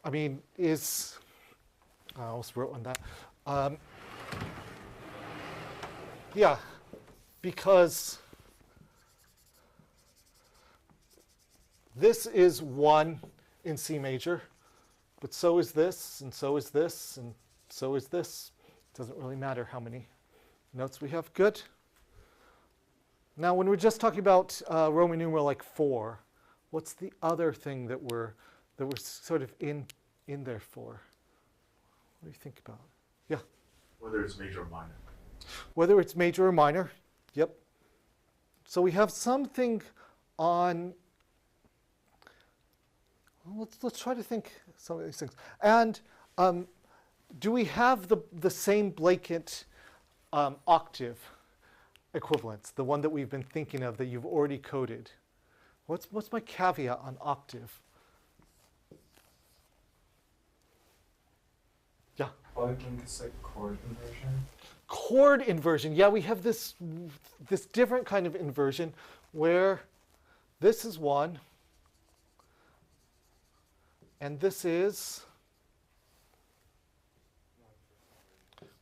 I mean, I almost wrote on that. Yeah, because this is 1 in C major, but so is this, and so is this, and so is this. It doesn't really matter how many notes we have. Good. Now, when we're just talking about Roman numeral like 4, what's the other thing that we're sort of in there for? What do you think about? Yeah. Whether it's major or minor. Whether it's major or minor, yep. So we have something on, well, let's try to think some of these things. And do we have the same blanket octave equivalence, the one that we've been thinking of that you've already coded? What's my caveat on octave? Yeah. Well, I think it's like chord inversion. Chord inversion. Yeah, we have this different kind of inversion where this is 1 and this is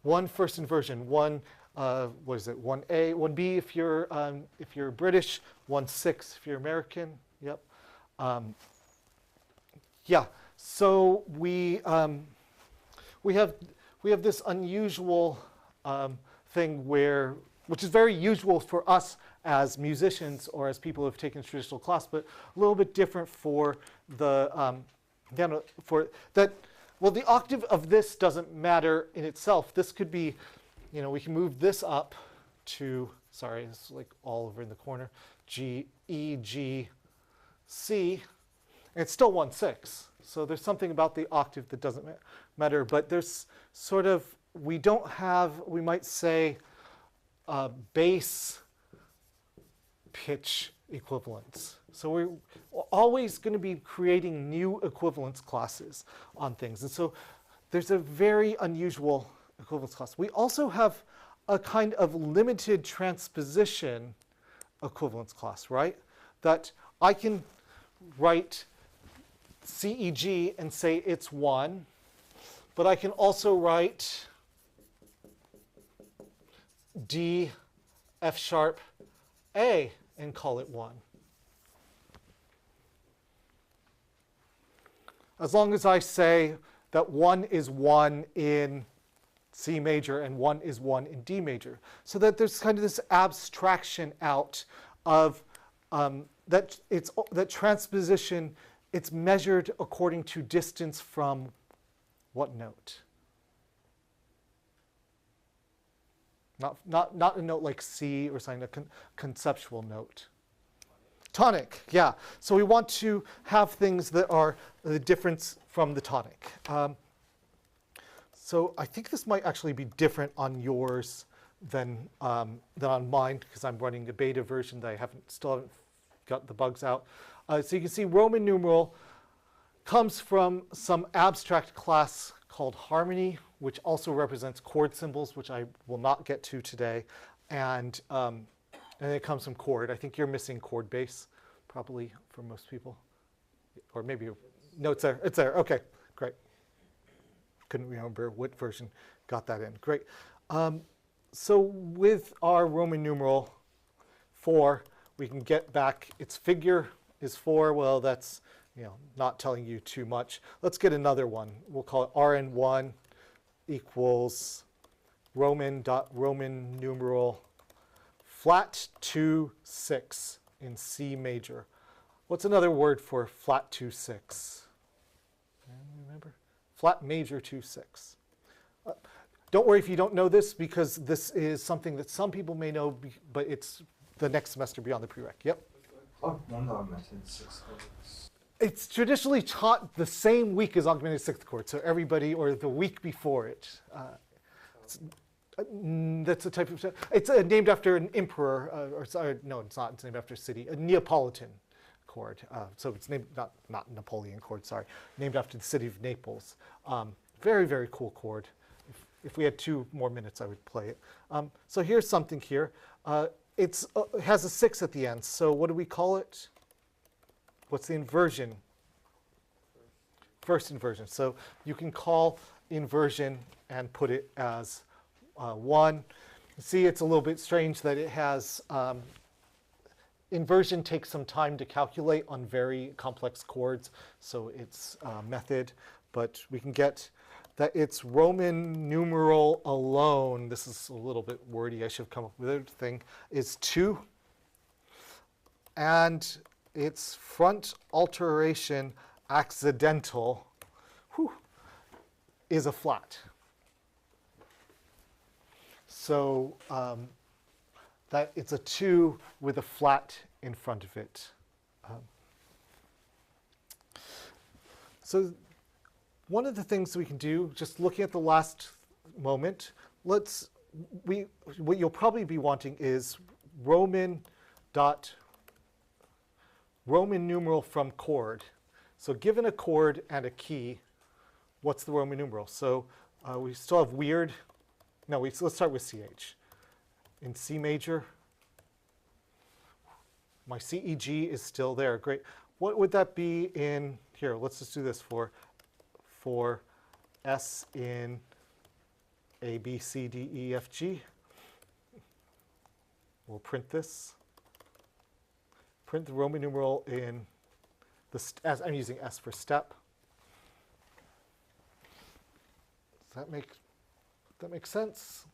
1 first inversion. 1 what is it? 1A, 1B if you're British, 1/6 if you're American. Yep. Yeah, so we have this unusual thing which is very usual for us as musicians or as people who have taken traditional class, but a little bit different for the well, the octave of this doesn't matter in itself. This could be, we can move this up to, sorry, it's like all over in the corner, G, E, G, C, and it's still 1/6. So there's something about the octave that doesn't matter, but there's sort of, we don't have, we might say, bass pitch equivalence. So we're always going to be creating new equivalence classes on things. And so there's a very unusual equivalence class. We also have a kind of limited transposition equivalence class, right? That I can write CEG and say it's 1, but I can also write D, F sharp, A and call it 1. As long as I say that 1 is 1 in C major and 1 is 1 in D major. So that there's kind of this abstraction out of that transposition, it's measured according to distance from what note? Not a note like C or something, a conceptual note. Tonic, yeah. So we want to have things that are the difference from the tonic. So I think this might actually be different on yours than on mine, because I'm running a beta version that I still haven't got the bugs out. So you can see Roman numeral comes from some abstract class called harmony, which also represents chord symbols, which I will not get to today. And it comes from chord. I think you're missing chord base, probably, for most people. Or maybe, no, it's there. It's there. OK, great. Couldn't remember what version got that in. Great. So with our Roman numeral 4, we can get back its figure is 4. Well, that's not telling you too much. Let's get another one. We'll call it Rn1 equals Roman numeral flat 2 6 in C major. What's another word for flat 2 6? Remember? Flat major 2 6. Don't worry if you don't know this, because this is something that some people may know, but it's the next semester beyond the prereq. Yep. It's traditionally taught the same week as augmented sixth chord, so everybody, or the week before it. That's a type of, it's named after an emperor, no, it's not, it's named after a city, a Neapolitan chord. So it's named, not Napoleon chord, sorry, named after the city of Naples. Very, very cool chord. If we had 2 more minutes, I would play it. So here's something here. It has a 6 at the end, so what do we call it? What's the inversion? First inversion. So you can call inversion and put it as 1. See, it's a little bit strange that it has, inversion takes some time to calculate on very complex chords, so it's method, but we can get that it's Roman numeral alone, this is a little bit wordy, I should have come up with a thing, is 2, and its front alteration accidental is a flat. So that it's a 2 with a flat in front of it. So one of the things we can do, just looking at the last moment, what you'll probably be wanting is Roman numeral from chord. So given a chord and a key, what's the Roman numeral? So we still have weird. No, let's start with CH. In C major, my CEG is still there. Great. What would that be in here? Let's just do this for S in A, B, C, D, E, F, G. We'll print this. Print the Roman numeral in as I'm using S for step. Does that make sense?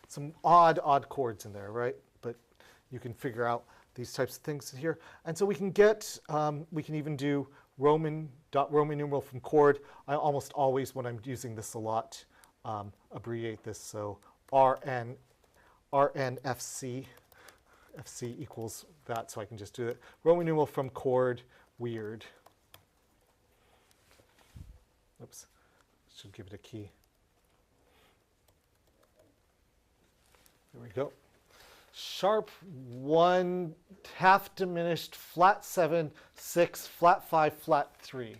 Some odd chords in there, right? But you can figure out these types of things here. And so we can get, we can even do Roman numeral from chord. I almost always, when I'm using this a lot, abbreviate this. So RNFC. FC equals that, so I can just do it. Roman numeral from chord, weird. Oops, should give it a key. There we go. Sharp 1, half diminished, flat 7, 6, flat 5, flat 3.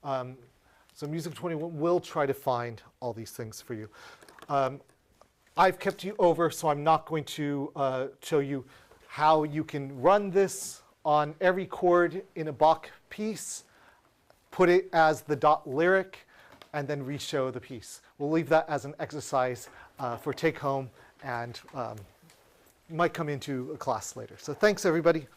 So Music 21 will try to find all these things for you. I've kept you over, so I'm not going to show you how you can run this on every chord in a Bach piece, put it as the dot lyric, and then re-show the piece. We'll leave that as an exercise for take home, and might come into a class later. So thanks, everybody.